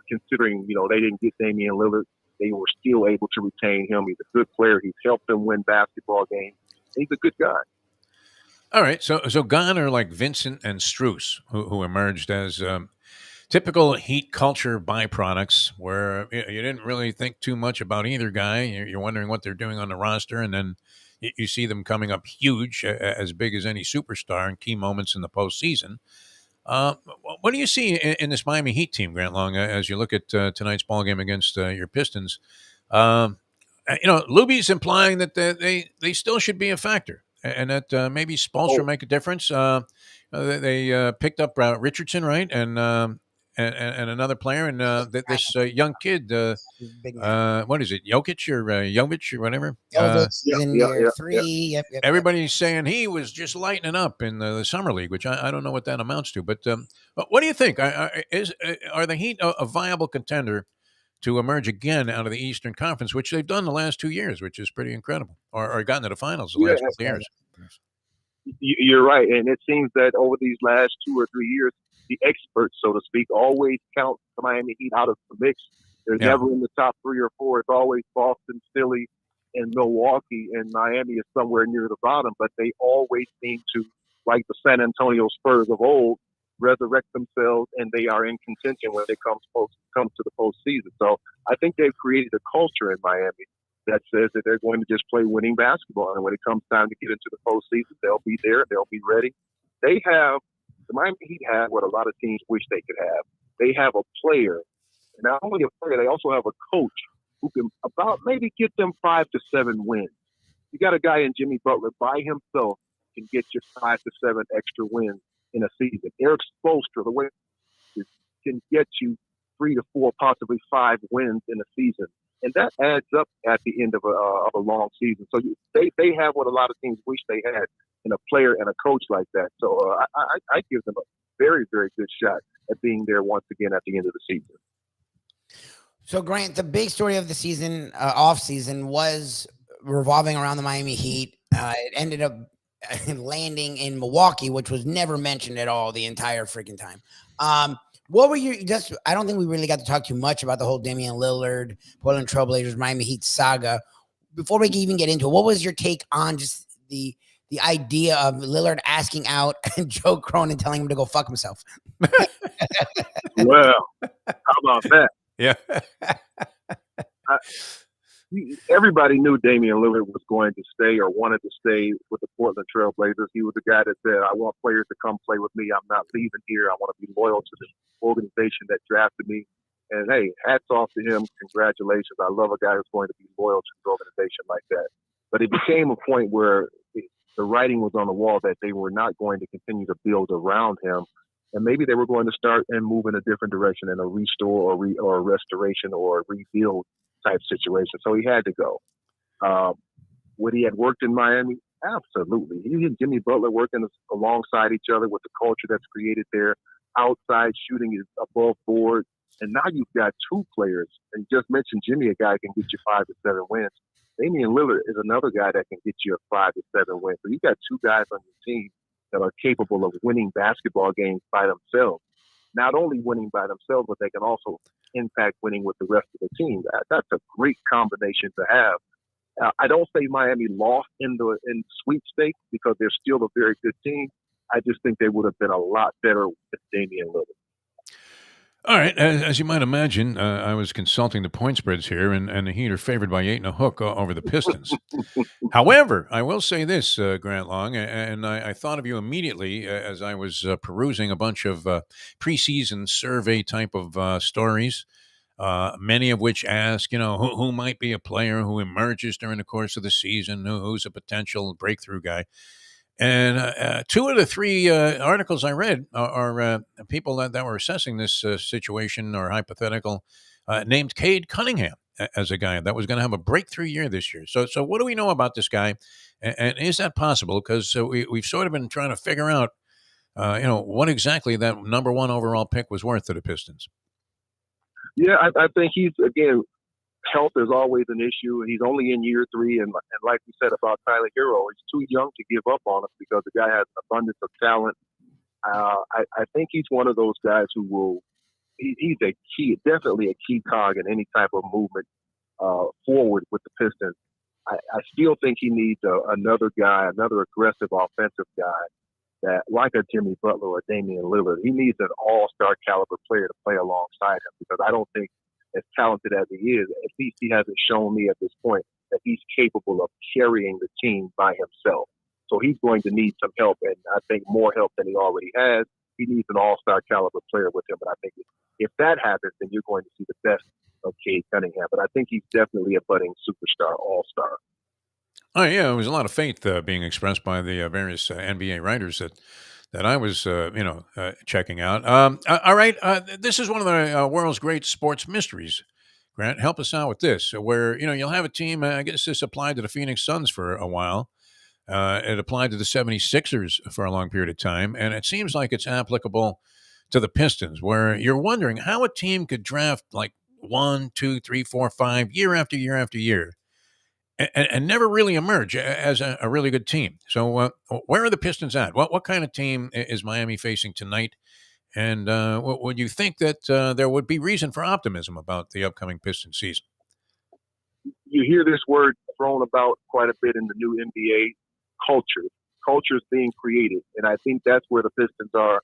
considering they didn't get Damian Lillard. They were still able to retain him. He's a good player. He's helped them win basketball games. He's a good guy. All right, so gone are like Vincent and Strus, who emerged as typical Heat culture byproducts, where you didn't really think too much about either guy. You're wondering what they're doing on the roster, and then you see them coming up huge, as big as any superstar in key moments in the postseason. What do you see in this Miami Heat team, Grant Long, as you look at tonight's ball game against your Pistons? Lubie's implying that they still should be a factor, and that maybe Spoelstra make a difference. They picked up Richardson, right, and another player, and this young kid, what is it, Jokic or Jovic or whatever? In year 3. Yep. Everybody's saying he was just lighting up in the summer league, which I don't know what that amounts to. But what do you think? Are the Heat a viable contender to emerge again out of the Eastern Conference, which they've done the last 2 years, which is pretty incredible, or gotten to the finals the last couple of years? You're right, and it seems that over these last 2 or 3 years, the experts, so to speak, always count the Miami Heat out of the mix. They're never in the top 3 or 4. It's always Boston, Philly, and Milwaukee, and Miami is somewhere near the bottom. But they always seem to, like the San Antonio Spurs of old, resurrect themselves, and they are in contention when it comes to the postseason. So I think they've created a culture in Miami that says that they're going to just play winning basketball, and when it comes time to get into the postseason, they'll be there, they'll be ready. The Miami Heat have what a lot of teams wish they could have. They have a player, and not only a player, they also have a coach who can about maybe get them 5 to 7 wins. You got a guy in Jimmy Butler by himself can get you 5 to 7 extra wins in a season. Eric Spoelstra, the way can get you 3 to 4, possibly 5 wins in a season, and that adds up at the end of a long season. So they have what a lot of teams wish they had in a player and a coach like that. So I give them a very, very good shot at being there once again at the end of the season. So, Grant, the big story of the season, off season, was revolving around the Miami Heat. It ended up landing in Milwaukee, which was never mentioned at all the entire freaking time. What were I don't think we really got to talk too much about the whole Damian Lillard, Portland Trailblazers, Miami Heat saga. Before we can even get into it, what was your take on just the idea of Lillard asking out Joe Cronin telling him to go fuck himself? Well, how about that? Yeah. Everybody knew Damian Lillard was going to stay or wanted to stay with the Portland Trailblazers. He was the guy that said, I want players to come play with me. I'm not leaving here. I want to be loyal to the organization that drafted me. And, hey, hats off to him. Congratulations. I love a guy who's going to be loyal to his organization like that. But it became a point where the writing was on the wall that they were not going to continue to build around him. And maybe they were going to start and move in a different direction in a restore or a restoration or a rebuild type situation. So he had to go. Would he have worked in Miami? Absolutely. He and Jimmy Butler working alongside each other with the culture that's created there. Outside shooting is above board. And now you've got two players. And you just mentioned Jimmy, a guy who can get you 5 to 7 wins. Damian Lillard is another guy that can get you a 5 to 7 wins. So you got two guys on your team that are capable of winning basketball games by themselves. Not only winning by themselves, but they can also impact winning with the rest of the team. That's a great combination to have. I don't say Miami lost in sweepstakes because they're still a very good team. I just think they would have been a lot better with Damian Lillard. All right. As you might imagine, I was consulting the point spreads here, and the Heat are favored by 8.5 over the Pistons. However, I will say this, Grant Long, and I thought of you immediately as I was perusing a bunch of preseason survey type of stories, many of which ask, who might be a player who emerges during the course of the season, who's a potential breakthrough guy. And 2 of the 3 articles I read are people that were assessing this situation or hypothetical named Cade Cunningham as a guy that was going to have a breakthrough year this year. So what do we know about this guy? And is that possible? Because we've sort of been trying to figure out, what exactly that number 1 overall pick was worth to the Pistons. Yeah, I think he's, again, health is always an issue, and he's only in year 3. And like we said about Tyler Hero, he's too young to give up on him because the guy has an abundance of talent. I think he's one of those guys who will. He's definitely a key cog in any type of movement forward with the Pistons. I still think he needs another guy, another aggressive offensive guy that, like a Jimmy Butler or Damian Lillard, he needs an all-star caliber player to play alongside him because I don't think, as talented as he is, at least he hasn't shown me at this point that he's capable of carrying the team by himself. So he's going to need some help, and I think more help than he already has. He needs an all-star caliber player with him, and I think if that happens, then you're going to see the best of Cade Cunningham. But I think he's definitely a budding superstar, all-star. Oh, yeah, there was a lot of faith being expressed by the various NBA writers that I was, checking out. All right, this is one of the world's great sports mysteries. Grant, help us out with this, where, you'll have a team, I guess this applied to the Phoenix Suns for a while. It applied to the 76ers for a long period of time, and it seems like it's applicable to the Pistons, where you're wondering how a team could draft like 1, 2, 3, 4, 5, year after year after year, and never really emerge as a really good team. So where are the Pistons at? What kind of team is Miami facing tonight? And would you think that there would be reason for optimism about the upcoming Pistons season? You hear this word thrown about quite a bit in the new NBA, culture. Culture is being created, and I think that's where the Pistons are.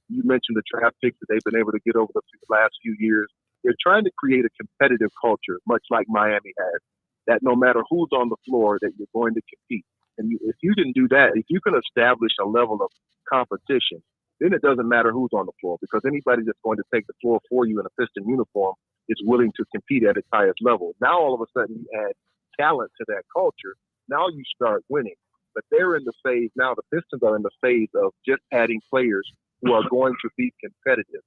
You mentioned the draft picks that they've been able to get over the last few years. They're trying to create a competitive culture, much like Miami has. That no matter who's on the floor, that you're going to compete. And if you can do that, if you can establish a level of competition, then it doesn't matter who's on the floor because anybody that's going to take the floor for you in a Piston uniform is willing to compete at its highest level. Now, all of a sudden, you add talent to that culture. Now you start winning. But they're in the phase now, the Pistons are in the phase of just adding players who are going to be competitive.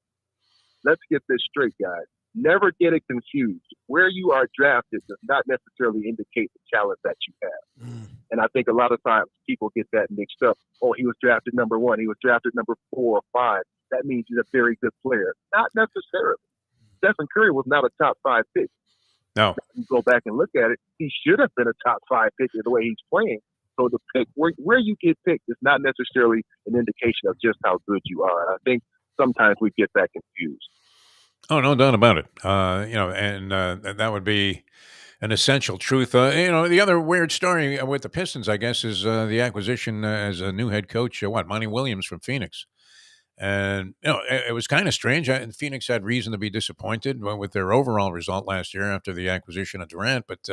Let's get this straight, guys. Never get it confused. Where you are drafted does not necessarily indicate the talent that you have. And I think a lot of times people get that mixed up. Oh, he was drafted number 1. He was drafted number 4 or 5. That means he's a very good player. Not necessarily. Stephen Curry was not a top 5 pick. No. You go back and look at it, he should have been a top 5 pick the way he's playing. So the pick, where you get picked is not necessarily an indication of just how good you are. And I think sometimes we get that confused. Oh, no doubt about it. And that would be an essential truth. The other weird story with the Pistons, I guess, is the acquisition as a new head coach, Monty Williams from Phoenix. And, it was kind of strange. Phoenix had reason to be disappointed with their overall result last year after the acquisition of Durant. But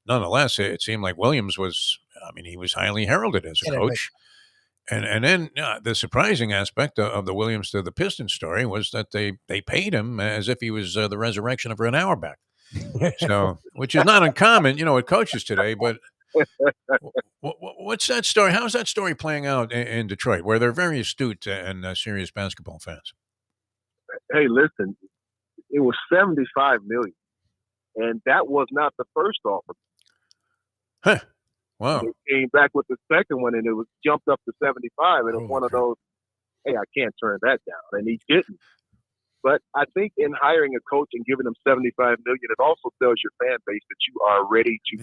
nonetheless, it seemed like Williams he was highly heralded as a coach. And then the surprising aspect of the Williams to the Pistons story was that they paid him as if he was the resurrection of an Auerbach. So, which is not uncommon, with coaches today. But what's that story? How's that story playing out in Detroit, where they're very astute and serious basketball fans? Hey, listen, it was $75 million, and that was not the first offer. Huh. Wow. And they came back with the second one, and it was jumped up to 75. And it was one of those, hey, I can't turn that down. And he didn't. But I think in hiring a coach and giving them $75 million, it also tells your fan base that you are ready to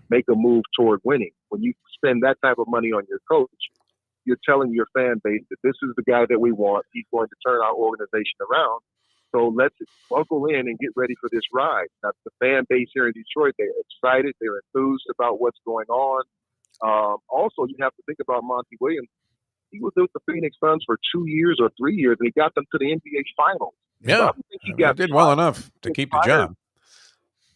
make a move toward winning. When you spend that type of money on your coach, you're telling your fan base that this is the guy that we want. He's going to turn our organization around. So let's buckle in and get ready for this ride. Now, the fan base here in Detroit, they're excited. They're enthused about what's going on. Also, you have to think about Monty Williams. He was with the Phoenix Suns for 2 years or 3 years, and he got them to the NBA Finals. Yeah, so I don't think he did well enough to keep the job.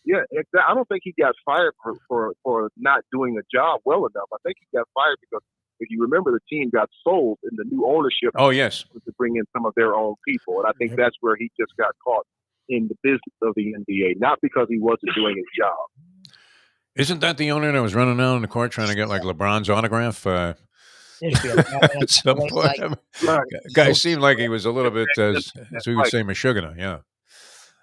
Yeah, exactly. I don't think he got fired for not doing a job well enough. I think he got fired because, if you remember, the team got sold and the new ownership to bring in some of their own people. And I think that's where he just got caught in the business of the NBA, not because he wasn't doing his job. Isn't that the owner that was running out on the court trying to get like LeBron's autograph? At some point, guy seemed like he was a little bit, as we would say, Meshuggah. Yeah.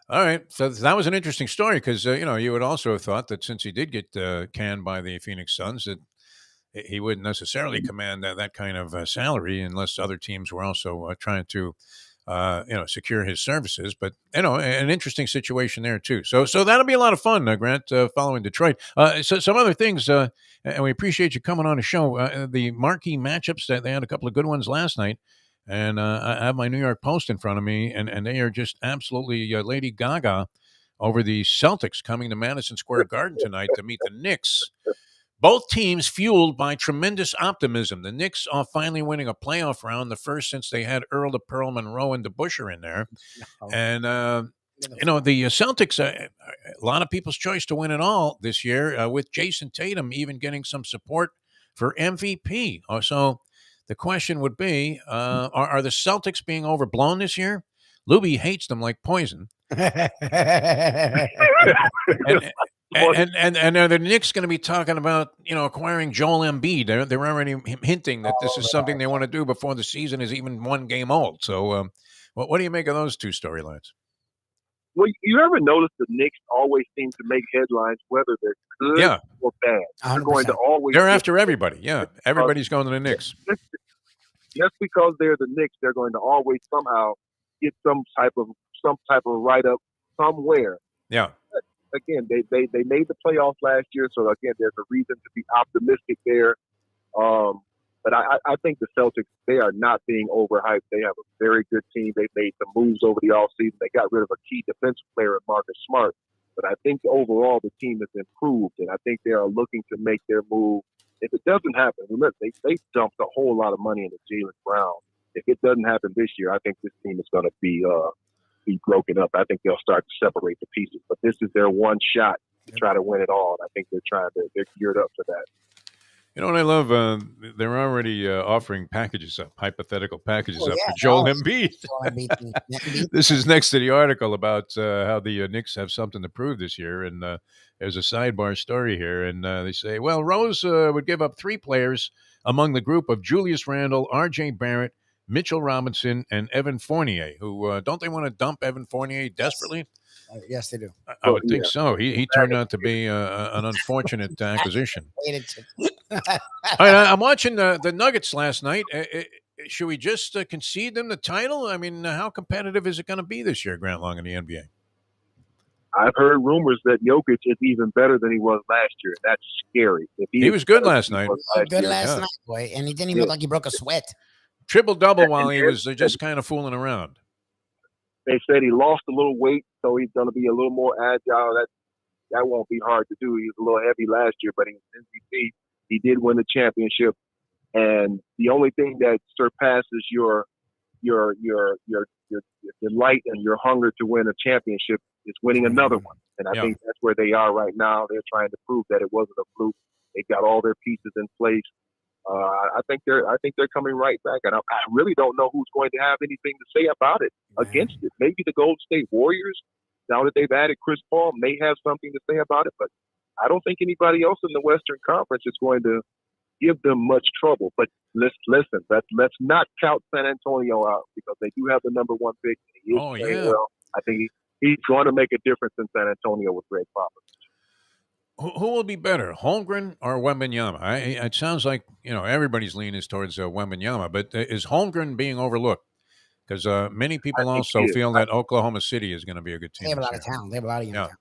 All right. So that was an interesting story because, you would also have thought that since he did get canned by the Phoenix Suns, that he wouldn't necessarily command that kind of salary unless other teams were also trying to, secure his services. But, an interesting situation there, too. So that'll be a lot of fun, Grant, following Detroit. So some other things, and we appreciate you coming on the show. The marquee matchups, they had a couple of good ones last night. And I have my New York Post in front of me, and they are just absolutely Lady Gaga over the Celtics coming to Madison Square Garden tonight to meet the Knicks. Both teams fueled by tremendous optimism. The Knicks are finally winning a playoff round, the first since they had Earl the Pearl Monroe and DeBusschere in there. And, the Celtics, a lot of people's choice to win it all this year, with Jason Tatum even getting some support for MVP. So the question would be, are the Celtics being overblown this year? Lubie hates them like poison. And are the Knicks going to be talking about, acquiring Joel Embiid? They're already hinting that this is something they want to do before the season is even 1 game old. So what do you make of those two storylines? Well, you ever notice the Knicks always seem to make headlines, whether they're good or bad? 100%. They're going to always. They're after everybody. Yeah, everybody's going to the Knicks. Just because they're the Knicks, they're going to always somehow get some type of write up somewhere. Yeah. Again, they made the playoffs last year, so again, there's a reason to be optimistic there. But I think the Celtics, they are not being overhyped. They have a very good team. They made some moves over the offseason. They got rid of a key defensive player in Marcus Smart. But I think overall the team has improved, and I think they are looking to make their move. If it doesn't happen, they dumped a whole lot of money into Jaylen Brown. If it doesn't happen this year, I think this team is going to be broken up. I think they'll start to separate the pieces. But this is their one shot to try to win it all. And I think they're geared up for that. You know what I love? They're already offering hypothetical packages for Joel Embiid. This is next to the article about how the Knicks have something to prove this year. And there's a sidebar story here. And they say, well, Rose would give up 3 players among the group of Julius Randle, R.J. Barrett, Mitchell Robinson, and Evan Fournier, who don't they want to dump Evan Fournier desperately? Yes, they do. I would think so. He turned out to be an unfortunate acquisition. All right, I'm watching the Nuggets last night. Should we just concede them the title? I mean, how competitive is it going to be this year, Grant Long, in the NBA? I've heard rumors that Jokic is even better than he was last year. That's scary. He was good last night. Good last night, boy. And he didn't even look like he broke a sweat. Triple-double while he was just kind of fooling around. They said he lost a little weight, so he's going to be a little more agile. That won't be hard to do. He was a little heavy last year, but he was MVP. He did win the championship. And the only thing that surpasses your light and your hunger to win a championship is winning another one. And I think that's where they are right now. They're trying to prove that it wasn't a fluke. They got all their pieces in place. I think they're coming right back, and I really don't know who's going to have anything to say about it against it. Maybe the Golden State Warriors, now that they've added Chris Paul, may have something to say about it, but I don't think anybody else in the Western Conference is going to give them much trouble. But let's not count San Antonio out, because they do have the number 1 pick. He is playing well. I think he's going to make a difference in San Antonio with Greg Popovich. Who will be better, Holmgren or Wembanyama? It sounds like everybody's lean is towards Wembanyama, but is Holmgren being overlooked? Because many people I think also he is. feel that Oklahoma City is going to be a good team. They have a this lot of year. talent. They have a lot of young Yeah. talent.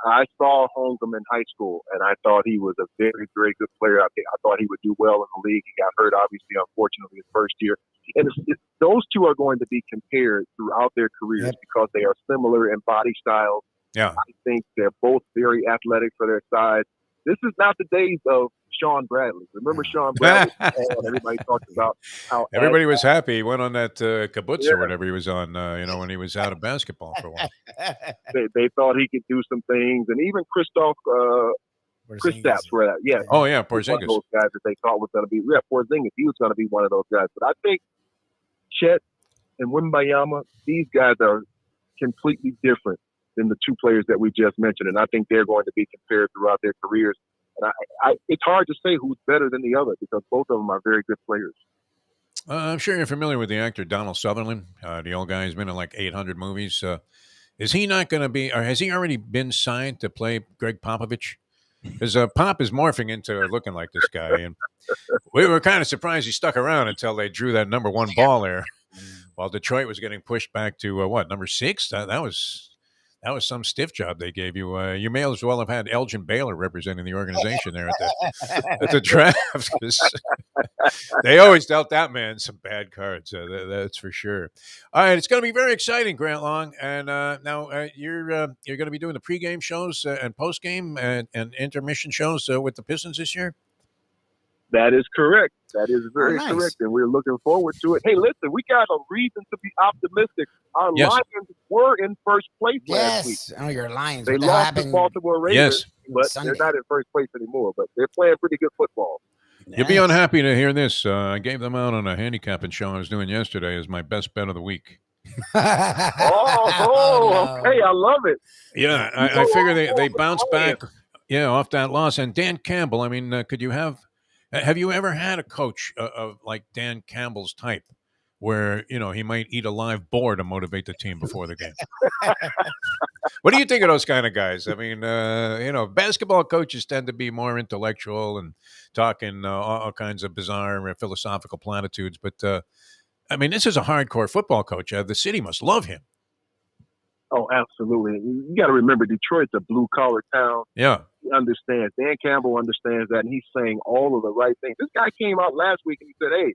I saw Holmgren in high school, and I thought he was a very, very good player. I thought he would do well in the league. He got hurt, obviously, unfortunately, his first year. And those two are going to be compared throughout their careers because they are similar in body styles. Yeah. I think they're both very athletic for their size. This is not the days of Sean Bradley. Remember Sean Bradley? Everybody talks about how everybody was happy. He went on that kibbutz or whatever he was on, when he was out of basketball for a while. They thought he could do some things. And even Kristaps, yes. Oh, yeah, One of Porzingis. those guys that they thought was going to be, Porzingis, he was going to be one of those guys. But I think Chet and Wembanyama, these guys are completely different than the two players that we just mentioned. And I think they're going to be compared throughout their careers. And it's hard to say who's better than the other because both of them are very good players. I'm sure you're familiar with the actor Donald Sutherland, the old guy who's been in like 800 movies. Is he not going to be, or has he already been signed to play Greg Popovich? Because Pop is morphing into looking like this guy. And we were kind of surprised he stuck around until they drew that number 1 ball there while Detroit was getting pushed back to, number 6? That was some stiff job they gave you. You may as well have had Elgin Baylor representing the organization there at the draft. They always dealt that man some bad cards. That's for sure. All right, it's going to be very exciting, Grant Long. And now you're going to be doing the pregame shows and postgame and intermission shows with the Pistons this year. That is correct. That is very nice. correct, and we're looking forward to it. Hey, listen, we got a reason to be optimistic. Our Lions were in first place last week. Oh, your Lions. They What the hell lost happened to Baltimore Ravens, but Sunday? they're not in first place anymore. But they're playing pretty good football. You'll be unhappy to hear this. I gave them out on a handicapping show I was doing yesterday as my best bet of the week. Okay, I love it. Yeah, I figure they bounced back, off that loss. And Dan Campbell, I mean, have you ever had a coach of like Dan Campbell's type where, he might eat a live boar to motivate the team before the game? What do you think of those kind of guys? I mean, basketball coaches tend to be more intellectual and talking all kinds of bizarre philosophical platitudes. But, I mean, this is a hardcore football coach. The city must love him. Oh, absolutely. You got to remember, Detroit's a blue-collar town. Yeah. He understands. Dan Campbell understands that, and he's saying all of the right things. This guy came out last week and he said, hey,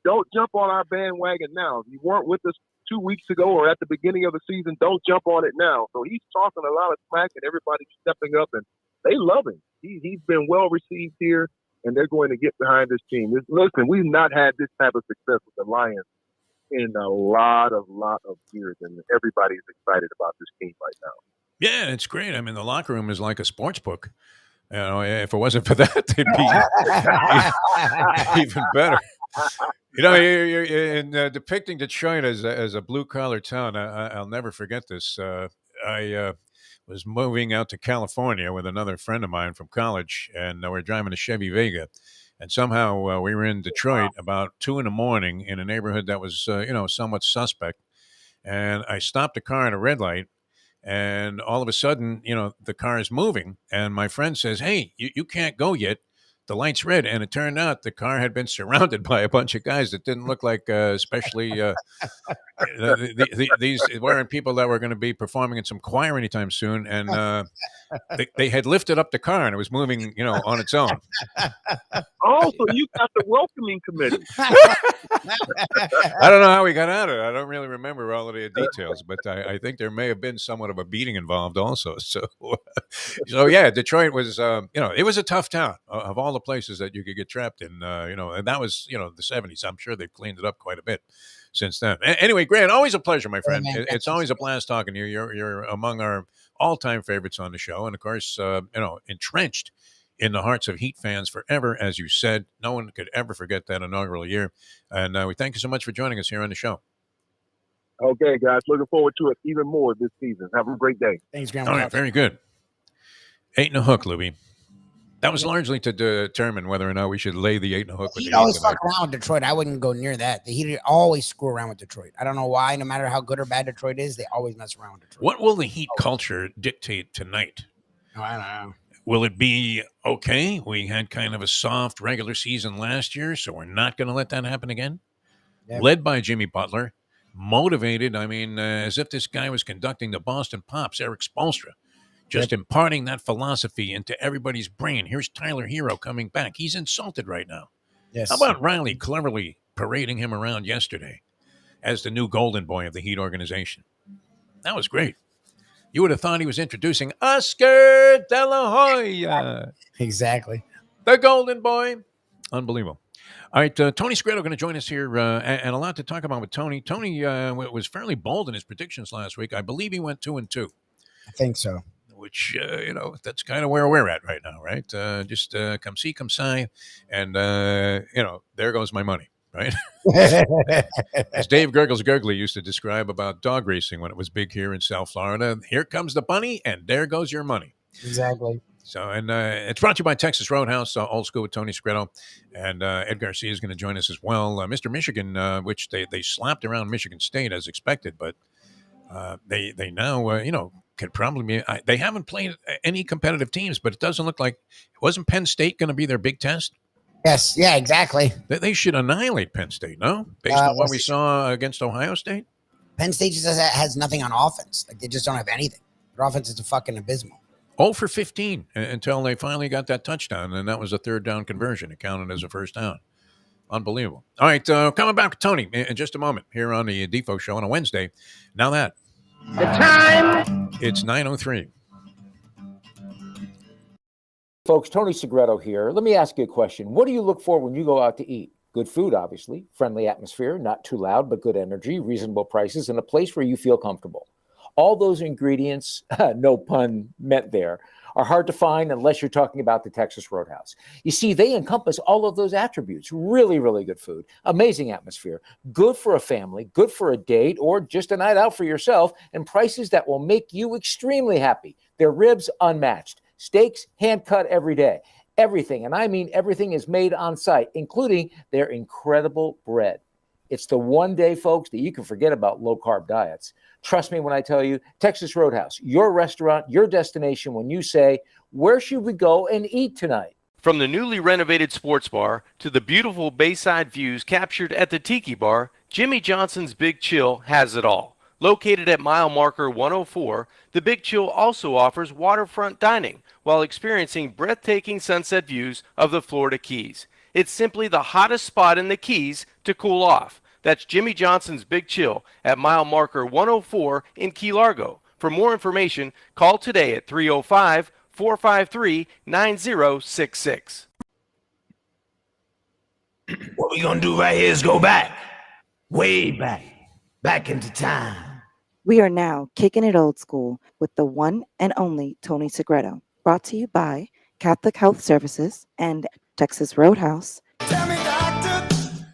don't jump on our bandwagon now. If you weren't with us 2 weeks ago or at the beginning of the season, don't jump on it now. So he's talking a lot of smack, and everybody's stepping up, and they love him. He's been well-received here, and they're going to get behind this team. Listen, we've not had this type of success with the Lions in a lot of years, and everybody's excited about this team right now. Yeah, it's great. I mean, the locker room is like a sports book. If it wasn't for that, they'd be even better. You're in depicting Detroit as a blue-collar town. I'll never forget this. I was moving out to California with another friend of mine from college, and we're driving a Chevy Vega. And somehow we were in Detroit about 2 a.m. in a neighborhood that was, somewhat suspect. And I stopped the car at a red light, and all of a sudden, the car is moving. And my friend says, hey, you can't go yet. The light's red. And it turned out the car had been surrounded by a bunch of guys that didn't look like especially these weren't people that were going to be performing in some choir anytime soon. And they had lifted up the car and it was moving, on its own. Oh, so you got the welcoming committee. I don't know how we got out of it. I don't really remember all of the details, but I think there may have been somewhat of a beating involved also. So yeah, Detroit was, it was a tough town of all the places that you could get trapped in, and that was, the 70s. I'm sure they've cleaned it up quite a bit since then. Anyway, Grant, always a pleasure, my friend. It's always a blast talking to you. You're among our all-time favorites on the show. And of course, entrenched in the hearts of Heat fans forever, as you said. No one could ever forget that inaugural year. And we thank you so much for joining us here on the show. Okay, guys. Looking forward to it even more this season. Have a great day. Thanks, Grandma. All right, very good. 8 and a hook, Lubie. That was largely to determine whether or not we should lay the 8 and a hook with the He'd always Heat fuck around with Detroit. I wouldn't go near that. The Heat always screw around with Detroit. I don't know why. No matter how good or bad Detroit is, they always mess around with Detroit. What will the Heat culture dictate tonight? Oh, I don't know. Will it be okay? We had kind of a soft regular season last year, so we're not going to let that happen again. Yeah. Led by Jimmy Butler, motivated. I mean, as if this guy was conducting the Boston Pops, Eric Spoelstra, just imparting that philosophy into everybody's brain. Here's Tyler Hero coming back. He's insulted right now. Yes. How about Riley cleverly parading him around yesterday as the new golden boy of the Heat organization? That was great. You would have thought he was introducing Oscar De La Hoya. Exactly. The golden boy. Unbelievable. All right, Tony Segreto going to join us here, and a lot to talk about with Tony. Tony was fairly bold in his predictions last week. I believe he went 2-2. I think so. Which, that's kind of where we're at right now, right? Just come see, come sigh, and, there goes my money, right? As Dave Gurgly used to describe about dog racing when it was big here in South Florida, here comes the bunny, and there goes your money. Exactly. So, and it's brought to you by Texas Roadhouse, Old School with Tony Segreto, and Ed Garcia is going to join us as well. Mr. Michigan, which they slapped around Michigan State as expected, but they now, could probably be. They haven't played any competitive teams, but it doesn't look like, wasn't Penn State going to be their big test? Yes. Yeah, exactly. They should annihilate Penn State, no? Based on what we saw against Ohio State? Penn State just has nothing on offense. Like, they just don't have anything. Their offense is fucking abysmal. 0 for 15 until they finally got that touchdown, and that was a third down conversion. It counted as a first down. Unbelievable. All right, coming back to Tony in just a moment here on the Defo Show on a Wednesday. Now that. The time. It's 9:03. Folks, Tony Segreto here. Let me ask you a question. What do you look for when you go out to eat? Good food, obviously. Friendly atmosphere, not too loud, but good energy, reasonable prices, and a place where you feel comfortable. All those ingredients, no pun meant there, are hard to find unless you're talking about the Texas Roadhouse. You see, they encompass all of those attributes. Really, really good food, amazing atmosphere, good for a family, good for a date, or just a night out for yourself, and prices that will make you extremely happy. Their ribs unmatched, steaks hand-cut every day. Everything, and I mean everything, is made on site, including their incredible bread. It's the one day, folks, that you can forget about low-carb diets. Trust me when I tell you, Texas Roadhouse, your restaurant, your destination when you say, where should we go and eat tonight? From the newly renovated sports bar to the beautiful bayside views captured at the Tiki Bar, Jimmy Johnson's Big Chill has it all. Located at mile marker 104, the Big Chill also offers waterfront dining while experiencing breathtaking sunset views of the Florida Keys. It's simply the hottest spot in the Keys to cool off. That's Jimmy Johnson's Big Chill at mile marker 104 in Key Largo. For more information, call today at 305-453-9066. What we're going to do right here is go back, way back into time. We are now kicking it old school with the one and only Tony Segreto. Brought to you by Catholic Health Services and Texas Roadhouse.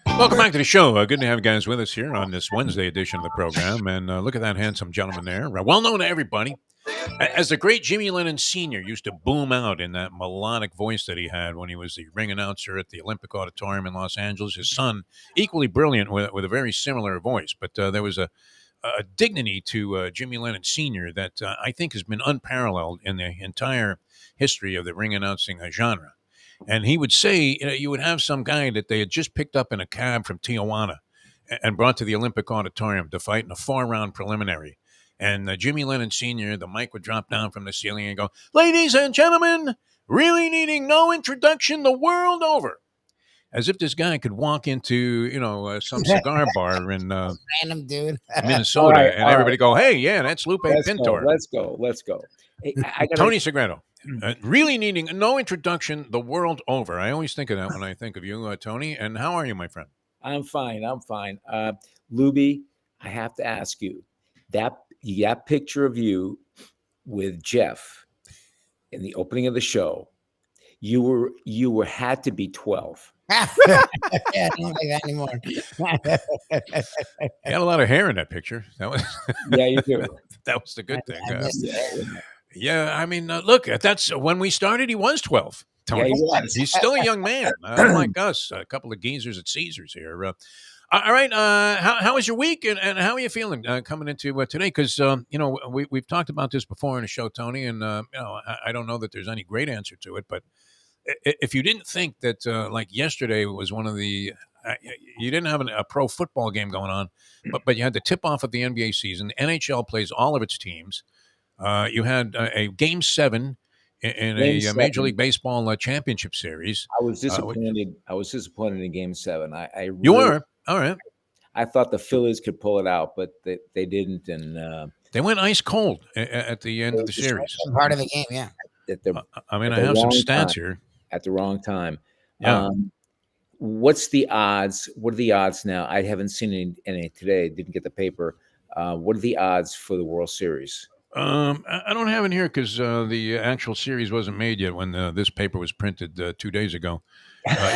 Welcome back to the show. Good to have you guys with us here on this Wednesday edition of the program. And look at that handsome gentleman there. Well known to everybody. As the great Jimmy Lennon Sr. used to boom out in that melodic voice that he had when he was the ring announcer at the Olympic Auditorium in Los Angeles. His son, equally brilliant with a very similar voice. But there was a dignity to Jimmy Lennon Sr. that I think has been unparalleled in the entire history of the ring announcing genre. And he would say, you would have some guy that they had just picked up in a cab from Tijuana and brought to the Olympic Auditorium to fight in a 4-round preliminary. And Jimmy Lennon Sr., the mic would drop down from the ceiling and go, "Ladies and gentlemen, really needing no introduction the world over." As if this guy could walk into, some cigar bar in Random dude. Minnesota and everybody go, "Hey, yeah, that's Lupe Pintor." Let's go. Hey, Tony Segreto. Really needing no introduction the world over. I always think of that when I think of you, Tony. And how are you, my friend? I'm fine. Lubie, I have to ask you, that picture of you with Jeff in the opening of the show, you had to be 12. Yeah, I don't like that anymore. You had a lot of hair in that picture. That was Yeah, you do. That was the good thing. Yeah, I mean, look, that's when we started. He was 12. Tony. Yeah, he was. He's still a young man, unlike us. A couple of geezers at Caesars here. All right. How was your week, and how are you feeling coming into today? Because we've talked about this before in the show, Tony, and I don't know that there's any great answer to it, but if you didn't think that like yesterday was one of the you didn't have a pro football game going on, but you had the tip off of the NBA season. The NHL plays all of its teams. You had a Game 7 in a Major League Baseball championship series. I was disappointed. I was disappointed in Game 7. You were? All right. I thought the Phillies could pull it out, but they didn't, and they went ice cold at the end of the series. Part of the game, yeah. I have some stats here. At the wrong time. Yeah. What's the odds? What are the odds now? I haven't seen any today. Didn't get the paper. What are the odds for the World Series? I don't have it here because the actual series wasn't made yet when this paper was printed 2 days ago,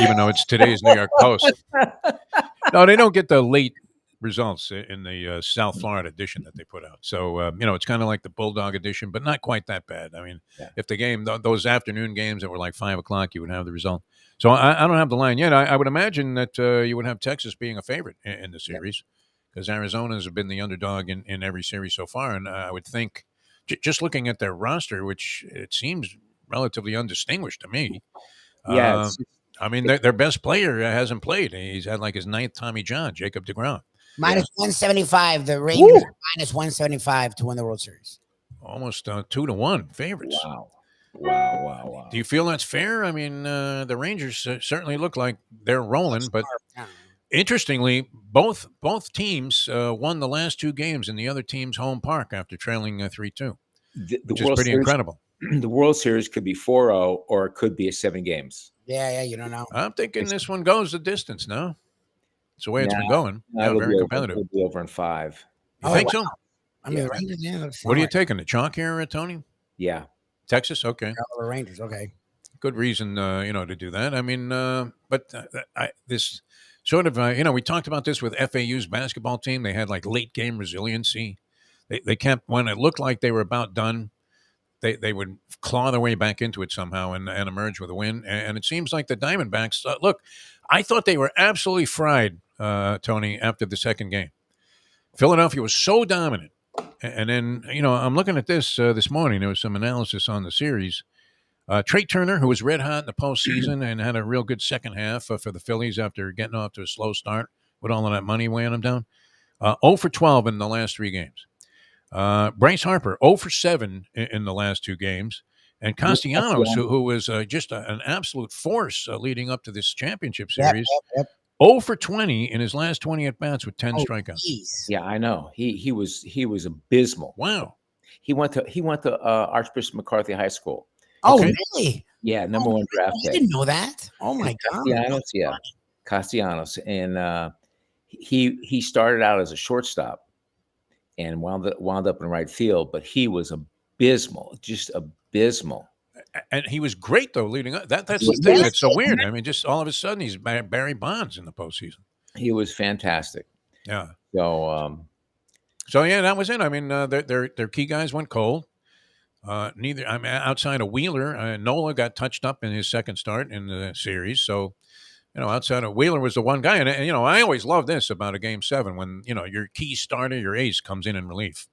even though it's today's New York Post. No, they don't get the late results in the South Florida edition that they put out. So, it's kind of like the Bulldog edition, but not quite that bad. I mean, if the game, those afternoon games that were like 5 o'clock, you would have the result. So I don't have the line yet. I would imagine that you would have Texas being a favorite in the series because Arizona's have been the underdog in every series so far. And I would think just looking at their roster, which it seems relatively undistinguished to me. Yeah. I mean, their best player hasn't played. He's had like his 9th Tommy John, Jacob deGrom. Minus 175. The Rangers are minus 175 to win the World Series. Almost 2-1 favorites. Wow. Do you feel that's fair? I mean, the Rangers certainly look like they're rolling, but interestingly, both teams won the last 2 games in the other team's home park after trailing 3-2, which is pretty incredible. The World Series could be 4-0 or it could be 7 games. Yeah, you don't know. I'm thinking this one goes the distance now. It's the way it's been going. Yeah, very competitive. It'll be over in 5. You think so? I mean, the Rangers, what are you taking? The chalk here, Tony? Yeah. Texas? Okay. The Rangers, okay. Good reason, to do that. I mean, but this sort of, we talked about this with FAU's basketball team. They had like late game resiliency. They kept, when it looked like they were about done, they would claw their way back into it somehow and emerge with a win. And it seems like the Diamondbacks, look, I thought they were absolutely fried, Tony, after the second game. Philadelphia was so dominant. And then, I'm looking at this morning. There was some analysis on the series. Trey Turner, who was red hot in the postseason and had a real good second half for the Phillies after getting off to a slow start with all of that money weighing them down. 0 for 12 in the last 3 games. Bryce Harper, 0 for 7 in the last 2 games. And Castellanos, who was just an absolute force leading up to this championship series, 0 for 20 in his last 20 at-bats with 10 strikeouts. Geez. Yeah, I know. He was abysmal. Wow. He went to Archbishop McCarthy High School. Oh, really? Yeah, number 1 draft pick. I didn't know that. Oh, my God. Castellanos. And he started out as a shortstop and wound up in right field, but he was abysmal, just abysmal. And he was great, though, leading up. That's the thing that's so weird. I mean, just all of a sudden, he's Barry Bonds in the postseason. He was fantastic. Yeah. So yeah, that was it. I mean, their key guys went cold. Outside of Wheeler, Nola got touched up in his second start in the series. So, outside of Wheeler was the one guy. And, I always love this about a Game 7 when, your key starter, your ace comes in relief.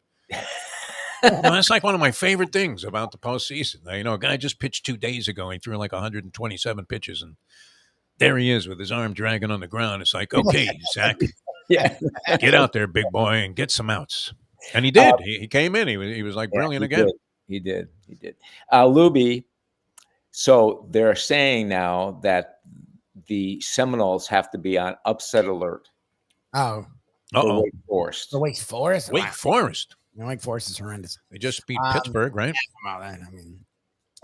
That's like one of my favorite things about the postseason. A guy just pitched 2 days ago. He threw like 127 pitches, and there he is with his arm dragging on the ground. It's like, okay, Zach, get out there, big boy, and get some outs. And he did. He came in. He was like brilliant again. He did. Lubie, so they're saying now that the Seminoles have to be on upset alert. Oh. For Wake Forest. For Wake Forest? Wake Forest. Wake Forest is horrendous. They just beat Pittsburgh, right? I mean,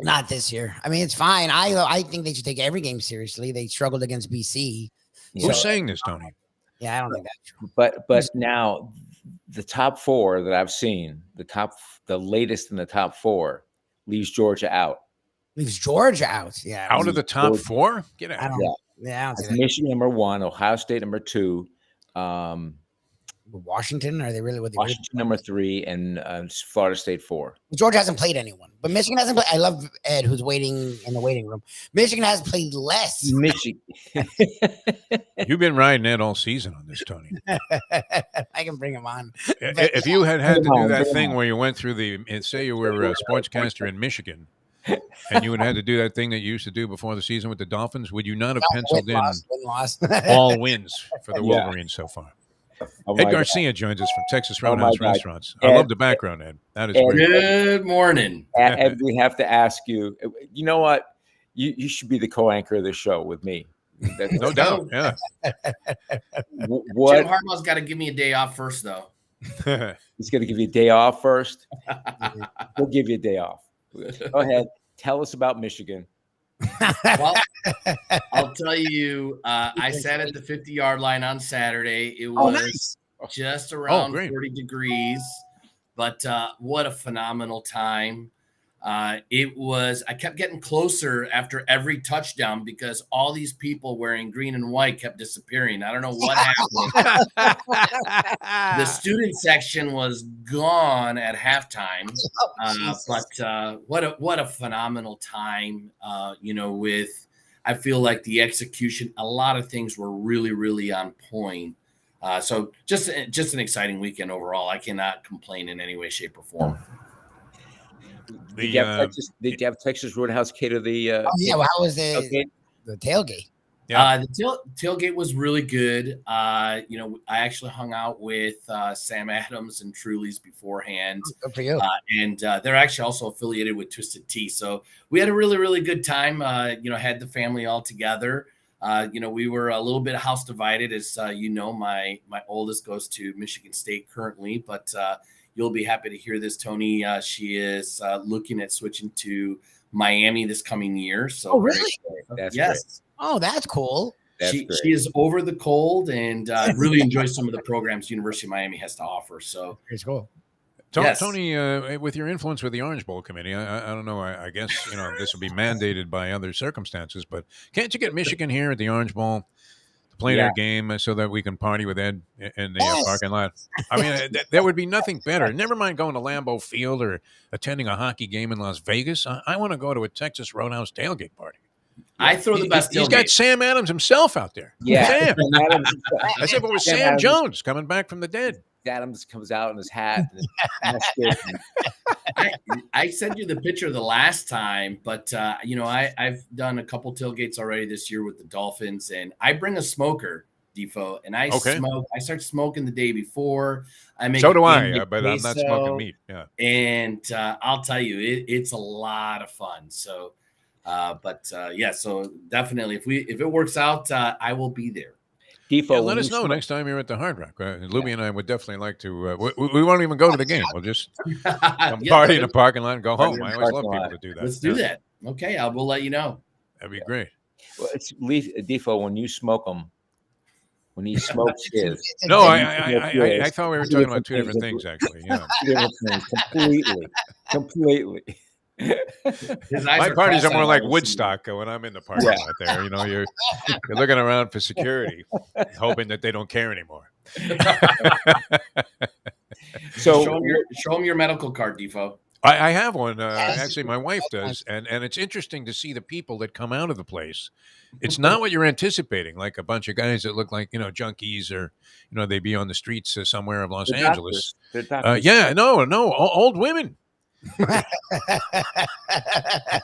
not this year. I mean, it's fine. I think they should take every game seriously. They struggled against BC. Who's saying this, Tony? Yeah, I don't think that's true. But now the top 4 that I've seen, the latest in the top 4 leaves Georgia out. Leaves Georgia out. Yeah. Out of the top 4? Get out. Yeah. Michigan number 1, Ohio State number 2. Washington? Are they really what they Washington number 3 and Florida State 4. Georgia hasn't played anyone, but Michigan hasn't played. I love Ed, who's waiting in the waiting room. Michigan has played less. Michigan. You've been riding Ed all season on this, Tony. I can bring him on. If you had to do that thing where you went through say you were a sportscaster in Michigan, and you would have to do that thing that you used to do before the season with the Dolphins, would you not have penciled in all wins for the Wolverines so far? Ed Garcia joins us from Texas Roadhouse Restaurants. I love the background, Ed. That is great. Good morning. Ed, we have to ask you, you know what? You should be the co-anchor of the show with me. No doubt, yeah. What? Jim Harbaugh's got to give me a day off first, though. He's going to give you a day off first? We'll give you a day off. Go ahead. Tell us about Michigan. Well, I'll tell you, I sat at the 50-yard line on Saturday. It was just around 40 degrees, but what a phenomenal time. I kept getting closer after every touchdown because all these people wearing green and white kept disappearing. I don't know what happened. The student section was gone at halftime. But what a phenomenal time, I feel like the execution, a lot of things were really, really on point. So just an exciting weekend overall. I cannot complain in any way, shape, or form. Did you have Texas Roadhouse cater the? How was the tailgate? Yeah. The tailgate was really good. I actually hung out with Sam Adams and Truly's beforehand. Good for you. And they're actually also affiliated with Twisted Tea. So we had a really, really good time. Had the family all together. We were a little bit house divided, as my oldest goes to Michigan State currently, but you'll be happy to hear this, Tony. She is looking at switching to Miami this coming year. So, really? Yes. Great. Oh, that's cool. She is over the cold and really enjoys some of the programs University of Miami has to offer. So it's cool. Tony, with your influence with the Orange Bowl committee, I don't know. I guess this will be mandated by other circumstances, but can't you get Michigan here at the Orange Bowl to play their game so that we can party with Ed in the parking lot? I mean, there would be nothing better. Never mind going to Lambeau Field or attending a hockey game in Las Vegas. I want to go to a Texas Roadhouse tailgate party. I throw the best. He's got Sam Adams himself out there. Yeah, Sam. I said, but with Sam Jones coming back from the dead. Adams comes out in his hat. I sent you the picture the last time, but I've done a couple tailgates already this year with the Dolphins, and I bring a smoker, Defo, and I smoke. I start smoking the day before. So do I, but I'm not smoking meat. Yeah, and I'll tell you, it's a lot of fun. So. So definitely, if it works out, I will be there. Defo, let us know next time you're at the Hard Rock. Lubie and I would definitely like to. We won't even go to the game. We'll just party in the parking lot and go home. I always love people to do that. Let's do that. Okay, I will let you know. That'd be great. Well, it's Defo when you smoke them. When he smokes his. No, I thought we were talking about two different things, actually. Yeah, completely. My parties are more like Woodstock when I'm in the parking lot there. You're looking around for security, hoping that they don't care anymore. So show them your medical card, Defo. I have one. Actually, my wife does, and it's interesting to see the people that come out of the place. It's not what you're anticipating, like a bunch of guys that look like junkies, or they be on the streets somewhere of Los Angeles. Old women.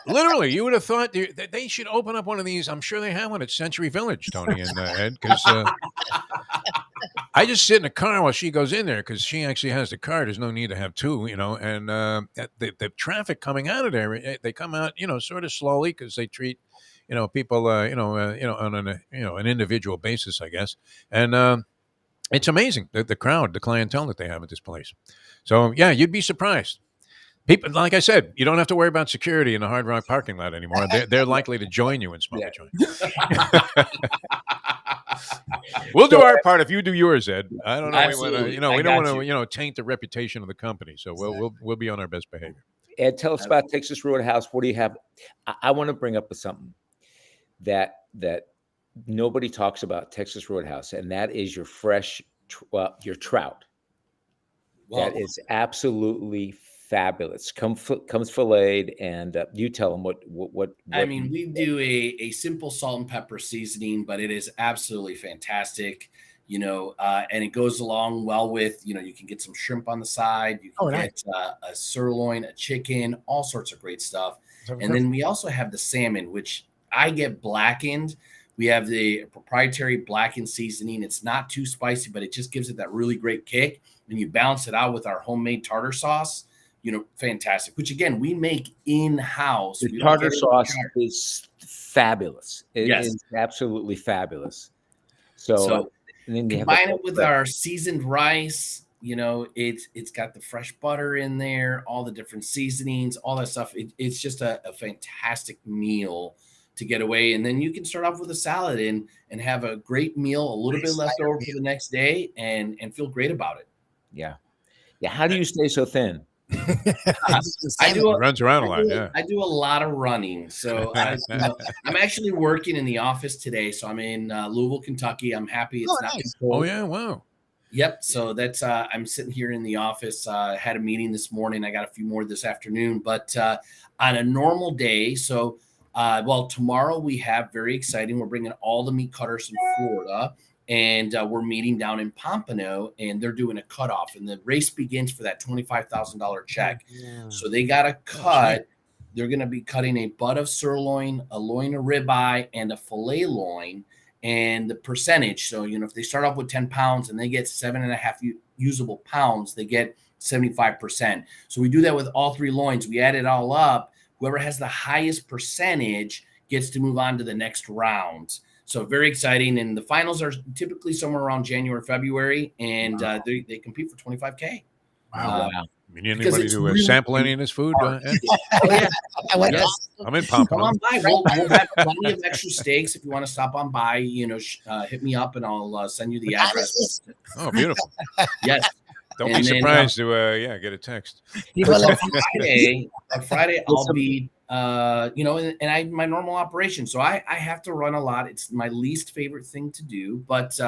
Literally, you would have thought that they should open up one of these. I'm sure they have one at Century Village, Tony and Ed, because I just sit in the car while she goes in there because she actually has the car. There's no need to have two, and the traffic coming out of there, they come out, sort of slowly because they treat, people, on an individual basis, I guess. And it's amazing, the crowd, the clientele that they have at this place. So, yeah, you'd be surprised. People, like I said, you don't have to worry about security in the Hard Rock parking lot anymore. They're likely to join you and smoke a joint. We'll do our part if you do yours, Ed. I don't know. Absolutely. We don't want to taint the reputation of the company. So we'll be on our best behavior. Ed, tell us about Texas Roadhouse. What do you have? I want to bring up something that nobody talks about Texas Roadhouse, and that is your fresh, your trout. That is absolutely fabulous. Comes filleted, and you tell them what. I mean, we do a simple salt and pepper seasoning, but it is absolutely fantastic. And it goes along well with, you can get some shrimp on the side. You can get a sirloin, a chicken, all sorts of great stuff. And then we also have the salmon, which I get blackened. We have the proprietary blackened seasoning. It's not too spicy, but it just gives it that really great kick. And you balance it out with our homemade tartar sauce. Fantastic, which again, we make in-house. The tartar sauce is fabulous. It is absolutely fabulous. So and then combine it with our seasoned rice. It's got the fresh butter in there, all the different seasonings, all that stuff. It's just a fantastic meal to get away. And then you can start off with a salad and have a great meal, a little bit left over for the next day, and feel great about it. Yeah. How do you stay so thin? Runs around a lot. I do a lot of running. So I'm actually working in the office today. So I'm in Louisville, Kentucky. I'm happy it's not too cold. Oh yeah, wow. Yep. So that's I'm sitting here in the office. Had a meeting this morning. I got a few more this afternoon. But on a normal day, so tomorrow we have very exciting. We're bringing all the meat cutters in Florida. And we're meeting down in Pompano, and they're doing a cutoff, and the race begins for that $25,000 check. Yeah. So they got to cut. They're going to be cutting a butt of sirloin, a loin of ribeye, and a filet loin, and the percentage. So, if they start off with 10 pounds and they get 7.5 usable pounds, they get 75%. So we do that with all three loins. We add it all up. Whoever has the highest percentage gets to move on to the next round. So very exciting. And the finals are typically somewhere around January, February, and they compete for $25K. Wow. Anybody to sample any of this food? I'm in Pompano. Come on by. We'll have plenty of extra steaks. If you want to stop on by, hit me up and I'll send you the address. Oh, beautiful. Yes. Don't be surprised to get a text. On Friday, I'll be and I my normal operation. So I have to run a lot. It's my least favorite thing to do, but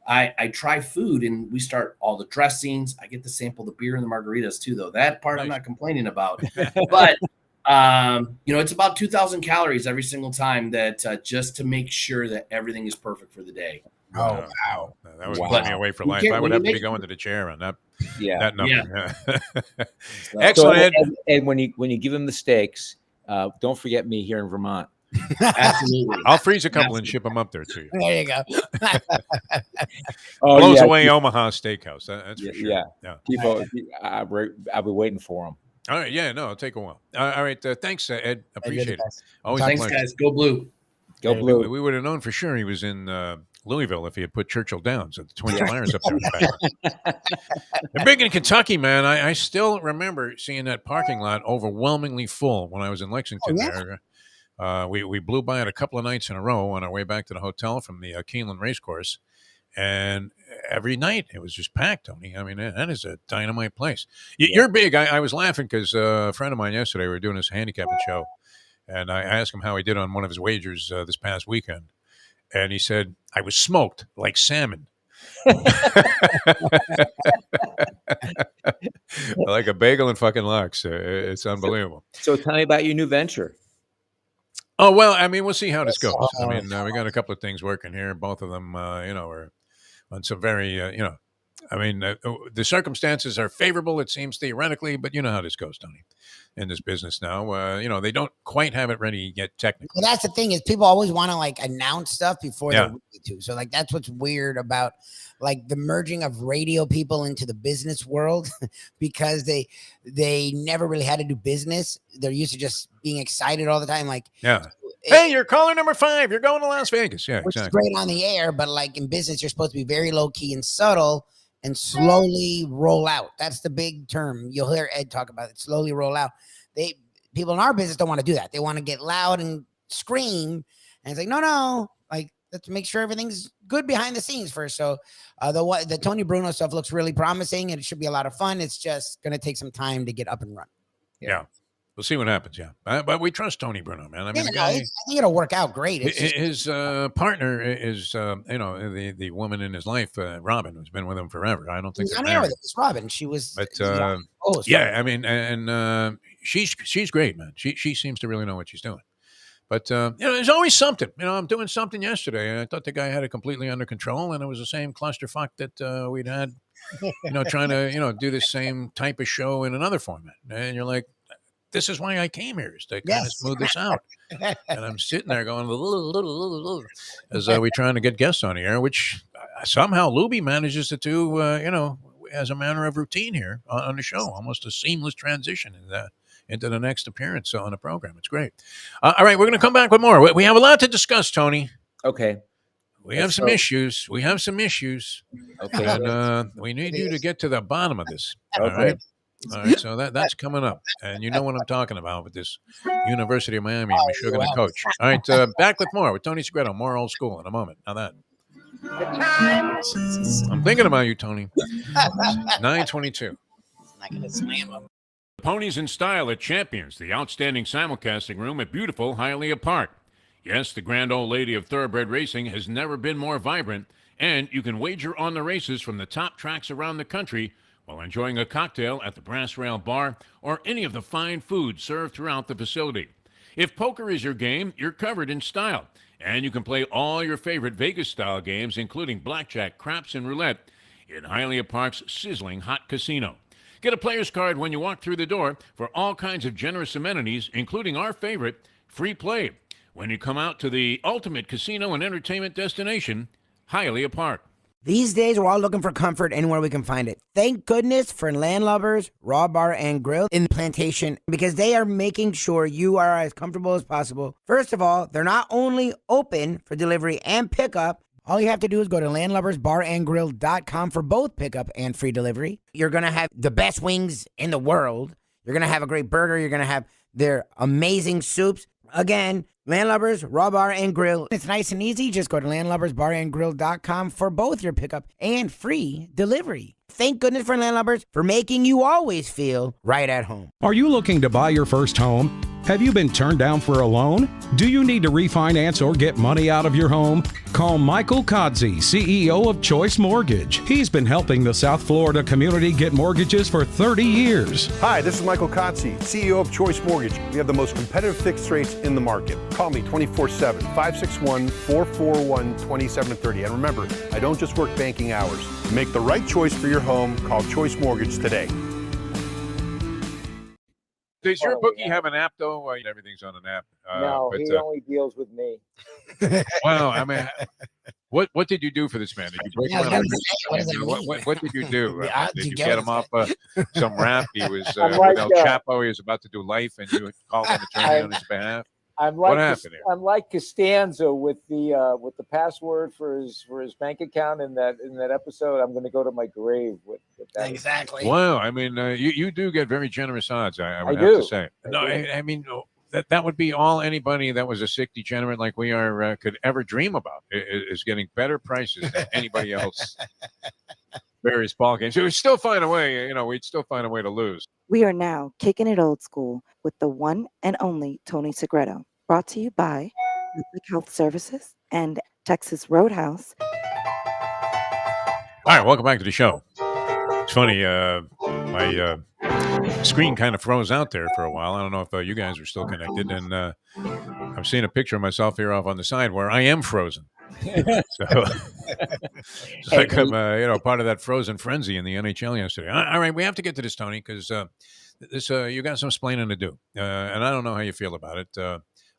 I try food, and we start all the dressings. I get to sample the beer and the margaritas too, though. That part I'm not complaining about. But it's about 2,000 calories every single time that just to make sure that everything is perfect for the day. Oh, wow. That would put me away for life. I would have to be going to the chair on that. That number. Yeah. Excellent. And when you give them the steaks, don't forget me here in Vermont. Absolutely. I'll freeze a couple and ship them up there to you. There you go. Blows away Omaha Steakhouse. That's for sure. Yeah. People, I'll be waiting for them. All right. Yeah. No, it'll take a while. All right. Thanks, Ed. Appreciate it. Always thanks, guys. Go Blue. Go Blue. We would have known for sure he was in Louisville if he had put Churchill Downs at the Twin Flyers up there in the back. And big in Kentucky, man. I still remember seeing that parking lot overwhelmingly full when I was in Lexington. There. We blew by it a couple of nights in a row on our way back to the hotel from the Keeneland Racecourse. And every night it was just packed, Tony. I mean, that is a dynamite place. You're big. I was laughing because a friend of mine yesterday, we were doing this handicapping show. And I asked him how he did on one of his wagers this past weekend. And he said, I was smoked like salmon. Like a bagel and fucking lox. It's unbelievable. So tell me about your new venture. Oh, well, I mean, we'll see how this goes. I mean, we got a couple of things working here. Both of them, are on some very, I mean, the circumstances are favorable, it seems, theoretically, but you know how this goes, Tony, in this business now. They don't quite have it ready yet technically. Well, that's the thing is people always want to announce stuff before they're ready to. So that's what's weird about the merging of radio people into the business world because they never really had to do business. They're used to just being excited all the time. Hey, you're caller number 5. You're going to Las Vegas. Yeah, which is great on the air, but in business, you're supposed to be very low key and subtle and slowly roll out. That's the big term. You'll hear Ed talk about it. Slowly roll out. People in our business don't want to do that. They want to get loud and scream. And it's no. Let's make sure everything's good behind the scenes first. So the Tony Bruno stuff looks really promising and it should be a lot of fun. It's just going to take some time to get up and run. Yeah. We'll see what happens. Yeah, but we trust Tony Bruno, man. I mean, I think it'll work out great. His partner is, the woman in his life, Robin, who's been with him forever. I don't think they're married. It's Robin. She was, but yeah, I mean, and she's great, man. She seems to really know what she's doing. But there's always something. I'm doing something yesterday. I thought the guy had it completely under control, and it was the same clusterfuck that we'd had. Trying to do the same type of show in another format, and you're like, this is why I came here, is to kind of smooth this out. And I'm sitting there going, as we're trying to get guests on the air, which somehow Lubie manages to do, as a manner of routine here on the show, almost a seamless transition into the next appearance on the program. It's great. All right, we're going to come back with more. We have a lot to discuss, Tony. Okay. We have some issues. Okay. And we need you to get to the bottom of this. All right. All right, so that's coming up, and you know what I'm talking about with this University of Miami and the coach. All right, back with more with Tony Segreto, more old school in a moment. Now that I'm thinking about you, Tony. 9:22. Not gonna slam him. Ponies in Style at Champions, the outstanding simulcasting room at beautiful Hialeah Park. Yes, the grand old lady of thoroughbred racing has never been more vibrant, and you can wager on the races from the top tracks around the country while enjoying a cocktail at the Brass Rail Bar or any of the fine food served throughout the facility. If poker is your game, you're covered in Style, and you can play all your favorite Vegas-style games, including blackjack, craps, and roulette, in Hialeah Park's sizzling hot casino. Get a player's card when you walk through the door for all kinds of generous amenities, including our favorite, free play, when you come out to the ultimate casino and entertainment destination, Hialeah Park. These days, we're all looking for comfort anywhere we can find it. Thank goodness for Landlubbers Raw Bar and Grill in Plantation, because they are making sure you are as comfortable as possible. First of all, they're not only open for delivery and pickup. All you have to do is go to landlubbersbarandgrill.com for both pickup and free delivery. You're going to have the best wings in the world. You're going to have a great burger. You're going to have their amazing soups. Again, Landlubbers, Raw Bar, and Grill. It's nice and easy. Just go to landlubbersbarandgrill.com for both your pickup and free delivery. Thank goodness for Landlubbers for making you always feel right at home. Are you looking to buy your first home? Have you been turned down for a loan? Do you need to refinance or get money out of your home? Call Michael Kodzie, CEO of Choice Mortgage. He's been helping the South Florida community get mortgages for 30 years. Hi, this is Michael Kodzie, CEO of Choice Mortgage. We have the most competitive fixed rates in the market. Call me 24/7, 561-441-2730. And remember, I don't just work banking hours. To make the right choice for your home, call Choice Mortgage today. Does your bookie have an app, though? Everything's on an app. No, he only deals with me. Well, I mean, what did you do for this man? Did you break him out? What did you do? Did you get him off some rap? He was with El Chapo. He was about to do life, and you called an attorney on his behalf. What happened here? I'm like Costanza with the password for his bank account in that episode. I'm going to go to my grave with that. Exactly. Wow, I mean, you do get very generous odds. I would have to say. No, I mean that would be all anybody that was a sick degenerate like we are could ever dream about is getting better prices than anybody else. Various ball games. So we'd still find a way. We'd still find a way to lose. We are now kicking it old school with the one and only Tony Segreto. Brought to you by Public Health Services and Texas Roadhouse. All right, welcome back to the show. It's funny, my screen kind of froze out there for a while. I don't know if you guys are still connected, and I'm seeing a picture of myself here off on the side where I am frozen. So it's like I'm, part of that frozen frenzy in the NHL yesterday. All right, we have to get to this, Tony, because this you got some explaining to do, and I don't know how you feel about it.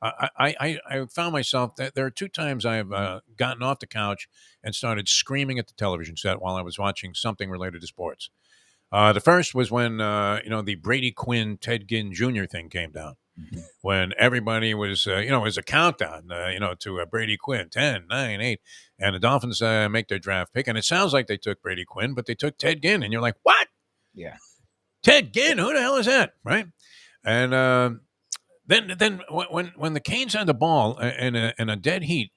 I found myself that there are two times I have gotten off the couch and started screaming at the television set while I was watching something related to sports. The first was when the Brady Quinn, Ted Ginn Jr. thing came down. Mm-hmm. When everybody was, it was a countdown, to Brady Quinn, 10, 9, 8, and the Dolphins make their draft pick. And it sounds like they took Brady Quinn, but they took Ted Ginn. And you're like, what? Yeah. Ted Ginn? Who the hell is that? Right? And then when the Canes had the ball in a dead heat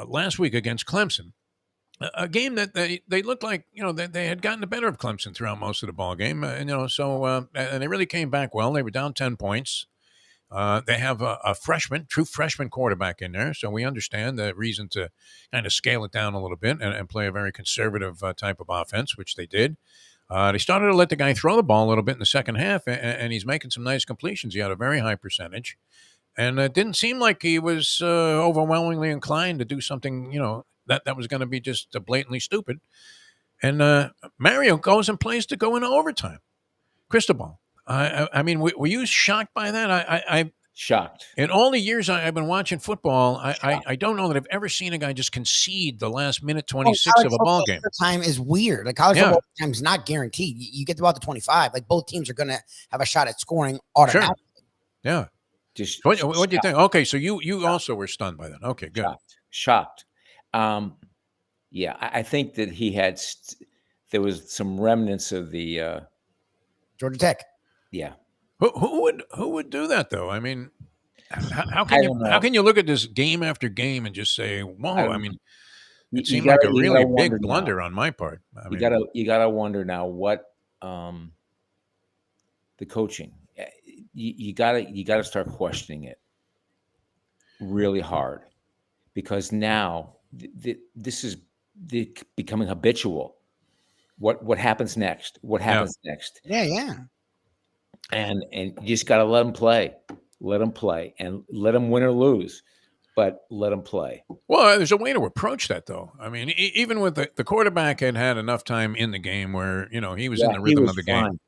last week against Clemson, a game that they looked like, they had gotten the better of Clemson throughout most of the ball game. And they really came back well. They were down 10 points. They have a true freshman quarterback in there. So we understand the reason to kind of scale it down a little bit and play a very conservative type of offense, which they did. They started to let the guy throw the ball a little bit in the second half, and he's making some nice completions. He had a very high percentage. And it didn't seem like he was overwhelmingly inclined to do something, that was going to be just blatantly stupid. And Mario goes and plays to go into overtime. Cristobal. I mean, were you shocked by that? I shocked. In all the years I've been watching football, I don't know that I've ever seen a guy just concede the last minute 26 of a ball game. Time is weird. Like college football time is not guaranteed. You get to about the 25. Like both teams are going to have a shot at scoring automatically. Sure. Yeah. What do you think? Okay, so you also were stunned by that. Okay, good. Shocked. Yeah, I think that he had. There was some remnants of the Georgia Tech. Yeah. Who would do that though? I mean, how can you look at this game after game and just say, "Whoa"? I mean, it seemed like a really big blunder on my part. You gotta wonder now what the coaching. You gotta start questioning it really hard, because now this is becoming habitual. What happens next? What happens next? Yeah. And you just got to let them play, and let them win or lose, but let them play. Well, there's a way to approach that, though. I mean, even with the quarterback had enough time in the game where he was in the rhythm of the game.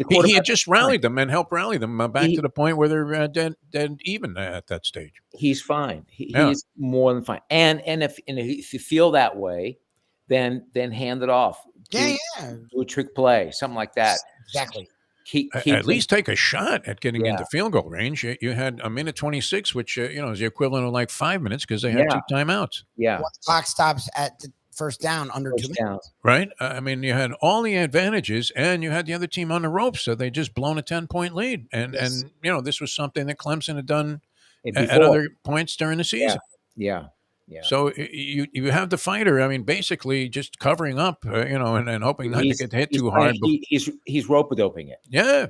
He had just rallied them and helped rally them back to the point where they're dead even at that stage. He's fine. He's more than fine. And if you feel that way, then hand it off. Do a trick play, something like that. Exactly. At least take a shot at getting into field goal range. You had a minute 26, which is the equivalent of like 5 minutes because they had 2 timeouts. Yeah, the clock stops at the first down under 2 minutes. Right. I mean, you had all the advantages, and you had the other team on the ropes, so they just blown a 10-point lead. And this was something that Clemson had done at other points during the season. Yeah. So you have the fighter. I mean, basically just covering up, and hoping not to get hit too hard. He's rope-a-doping it. Yeah,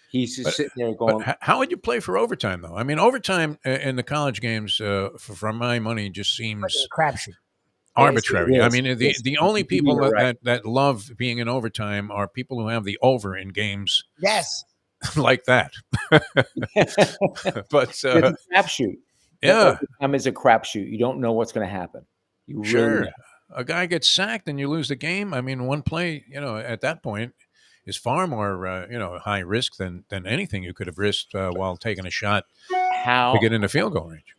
he's just sitting there going. How would you play for overtime, though? I mean, overtime in the college games, for my money, just seems crapshoot, arbitrary. I mean, the only people that love being in overtime are people who have the over in games. Yes, like that. But it's a crapshoot. Yeah, it's a crapshoot. You don't know what's going to happen. You sure. Really a guy gets sacked and you lose the game. I mean, one play, at that point is far more, high risk than anything you could have risked while taking a shot to get into field goal range.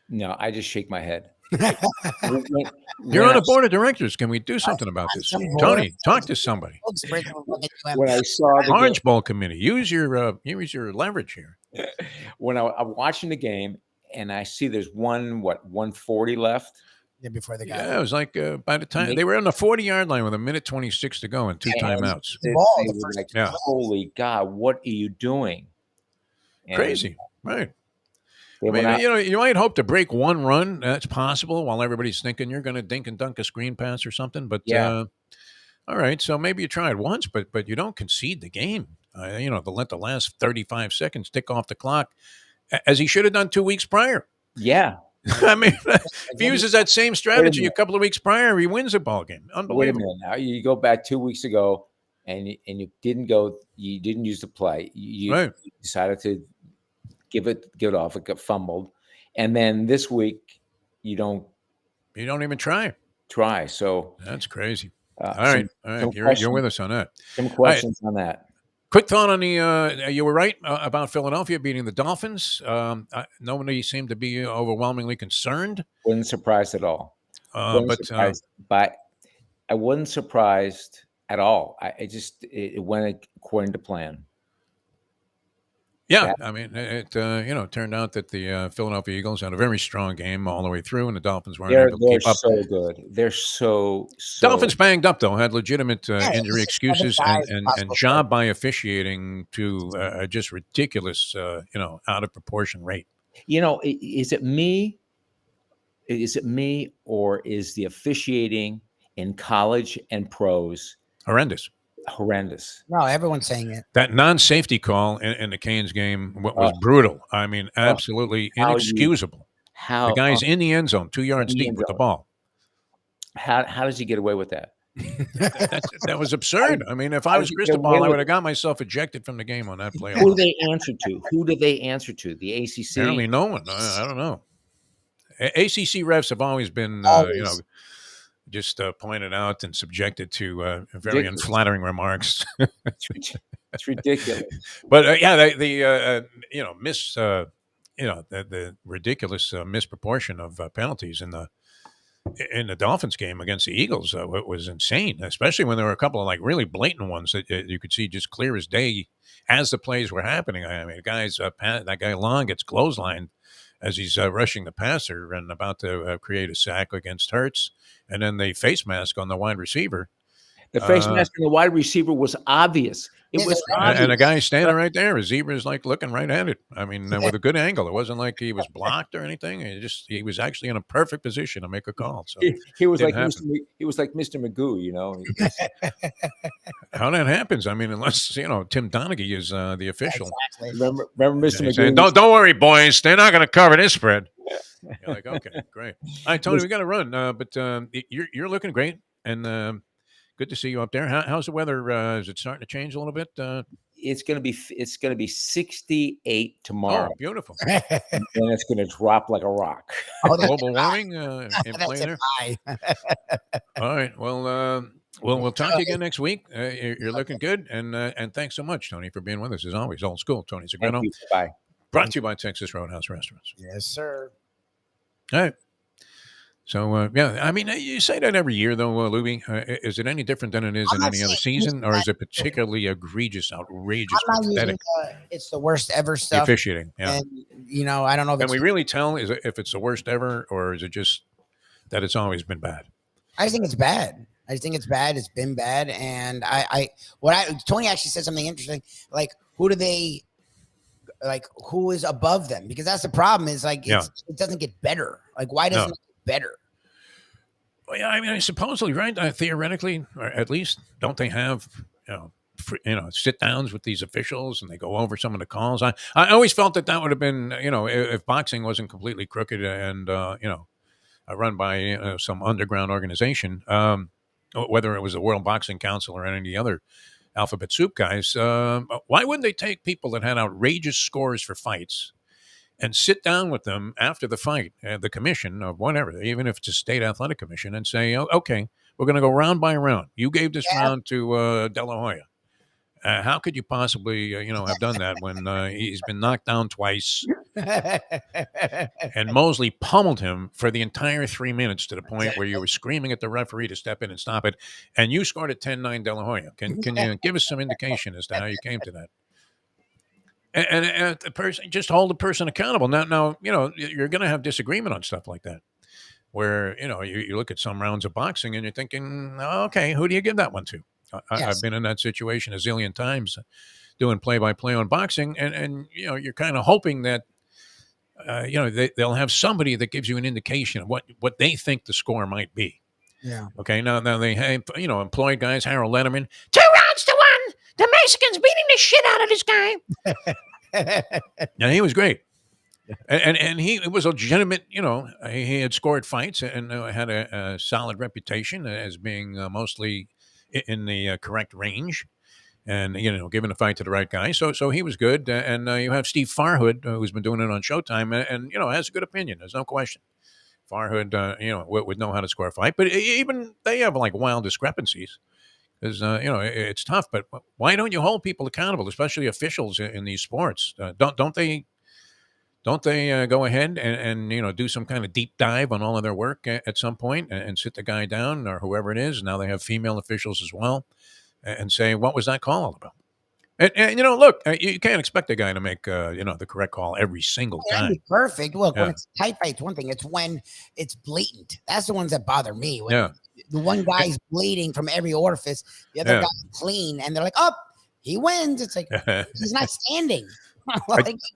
No, I just shake my head. You're on a board of directors. Can we do something about this? Tony, talk to somebody. When I saw the Orange Bowl committee, use your leverage here. When I'm watching the game and I see there's 140 left. Yeah, before they got it was like by the time they were on the 40-yard line with a minute 26 to go and 2 timeouts. Holy God, what are you doing? Crazy, right? I mean, you might hope to break one run. That's possible while everybody's thinking you're going to dink and dunk a screen pass or something. But all right, so maybe you try it once, but you don't concede the game. To let the last 35 seconds tick off the clock, as he should have done 2 weeks prior. Yeah. I mean, if he uses that same strategy a couple of weeks prior, he wins a ball game. Unbelievable. Wait a minute. Now you go back 2 weeks ago, and you didn't go. You didn't use the play. You decided to give it off. It got fumbled, and then this week you don't even try. So that's crazy. All right. You're with us on that. Some questions on that. Quick thought on the you were right about Philadelphia beating the Dolphins. Nobody seemed to be overwhelmingly concerned. Wasn't surprised at all. I wasn't surprised at all. It went according to plan. Yeah, I mean, it turned out that the Philadelphia Eagles had a very strong game all the way through, and the Dolphins weren't able to keep up. They're so good. They're so Dolphins banged up, though, had legitimate injury excuses and job by officiating to a just ridiculous, out of proportion rate. Is it me, is it me or is the officiating in college and pros horrendous? No, everyone's saying it. That non-safety call in the Canes game was brutal. I mean, absolutely inexcusable. The guy's in the end zone, 2 yards deep with the ball. How does he get away with that? That was absurd. I mean, if I was Cristobal, I would have got myself ejected from the game on that play. Who do they answer to? Who do they answer to? The ACC? Apparently no one. I don't know. ACC refs have always been, just pointed out and subjected to very unflattering remarks. It's ridiculous. But the ridiculous misproportion of penalties in the Dolphins game against the Eagles was insane, especially when there were a couple of like really blatant ones that you could see just clear as day as the plays were happening. I mean, that guy Long gets clotheslined as he's rushing the passer and about to create a sack against Hurts, and then the face mask on the wide receiver. The face mask on the wide receiver was obvious. It was obvious. And a guy standing right there, his zebra is like looking right at it. I mean, with a good angle. It wasn't like he was blocked or anything. He was actually in a perfect position to make a call. So he was like Mr. Magoo, you know. How that happens? I mean, unless Tim Donaghy is the official. Exactly. Remember Mr. Magoo? Saying, don't worry, boys. They're not going to cover this spread. You're like, okay, great. All right, Tony, we got to run. But you're looking great, and good to see you up there. How's the weather? Is it starting to change a little bit? It's going to be 68 tomorrow. Oh, beautiful. And then it's going to drop like a rock. Global warming in play there. All right. Well, we'll talk to you again next week. You're looking good, and thanks so much, Tony, for being with us as always. Old school, Tony Segreto. Thank you. Bye. Brought to you by Texas Roadhouse Restaurants. Yes, sir. All right. So, I mean, you say that every year, though, Lubie. Is it any different than it is in any other season, or is it particularly egregious, outrageous, pathetic? It's the worst ever stuff. The officiating, yeah. And, I don't know. Can we really tell if it's the worst ever, or is it just that it's always been bad? I think it's bad. It's been bad. And Tony actually said something interesting. Like, who is above them? Because that's the problem is it doesn't get better. Like, why doesn't it get better? Well, yeah, I mean, supposedly, right? Theoretically, or at least, don't they have, sit downs with these officials and they go over some of the calls? I always felt that would have been, if boxing wasn't completely crooked and, run by some underground organization, whether it was the World Boxing Council or any of the other alphabet soup guys, why wouldn't they take people that had outrageous scores for fights and sit down with them after the fight, the commission or whatever, even if it's a state athletic commission, and say, okay, we're going to go round by round. You gave this round to De La Hoya. How could you possibly, have done that when he's been knocked down twice and Mosley pummeled him for the entire 3 minutes to the point where you were screaming at the referee to step in and stop it, and you scored a 10-9 De La Hoya. Can you give us some indication as to how you came to that? And the person, just hold the person accountable. Now, you're going to have disagreement on stuff like that, where you look at some rounds of boxing and you're thinking, okay, who do you give that one to? I've been in that situation a zillion times, doing play-by-play on boxing, and you're kind of hoping that they'll have somebody that gives you an indication of what they think the score might be. Yeah. Okay. Now they have employed guys. Harold Letterman, 2 rounds to 1. The Mexicans beating the shit out of this guy. And he was great. And he was legitimate, he had scored fights and had a solid reputation as being mostly in the correct range and, giving a fight to the right guy. So he was good. And you have Steve Farhood, who's been doing it on Showtime and has a good opinion. There's no question. Farhood, would know how to score a fight. But even they have like wild discrepancies. Because, it's tough, but why don't you hold people accountable, especially officials in these sports? Don't they go ahead and do some kind of deep dive on all of their work at some point and sit the guy down or whoever it is? Now they have female officials as well and say, what was that call all about? And look, you can't expect a guy to make, the correct call every single time. Perfect. Look, when it's tight fight, it's one thing. It's when it's blatant. That's the ones that bother me. When the one guy's bleeding from every orifice, the other guy's clean, and they're like, oh, he wins. It's like, he's not standing.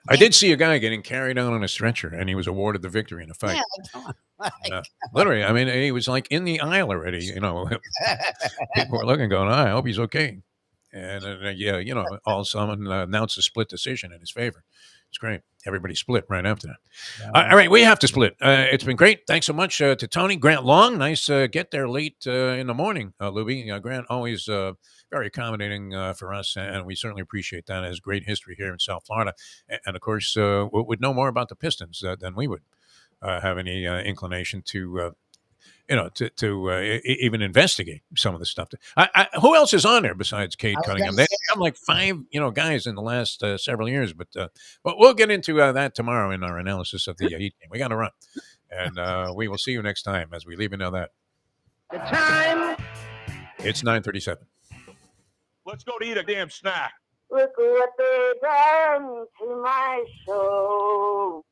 I did see a guy getting carried out on a stretcher, and he was awarded the victory in a fight. Literally, I mean, he was like in the aisle already. People were looking, going, "I hope he's okay." And all of a sudden announced a split decision in his favor. It's great. Everybody split right after that. All right, we have to split. It's been great. Thanks so much to Tony. Grant Long, nice get there late in the morning, Lubie. Grant, always very accommodating for us, and we certainly appreciate that. Has great history here in South Florida. And of course, would know more about the Pistons than we would have any inclination to even investigate some of the stuff. Who else is on there besides Cade Cunningham? They have like 5, guys in the last several years, but we'll get into that tomorrow in our analysis of the Heat game. We got to run, and we will see you next time as we leave into that. The time. It's 9:37. Let's go to eat a damn snack. Look what they done to my soul.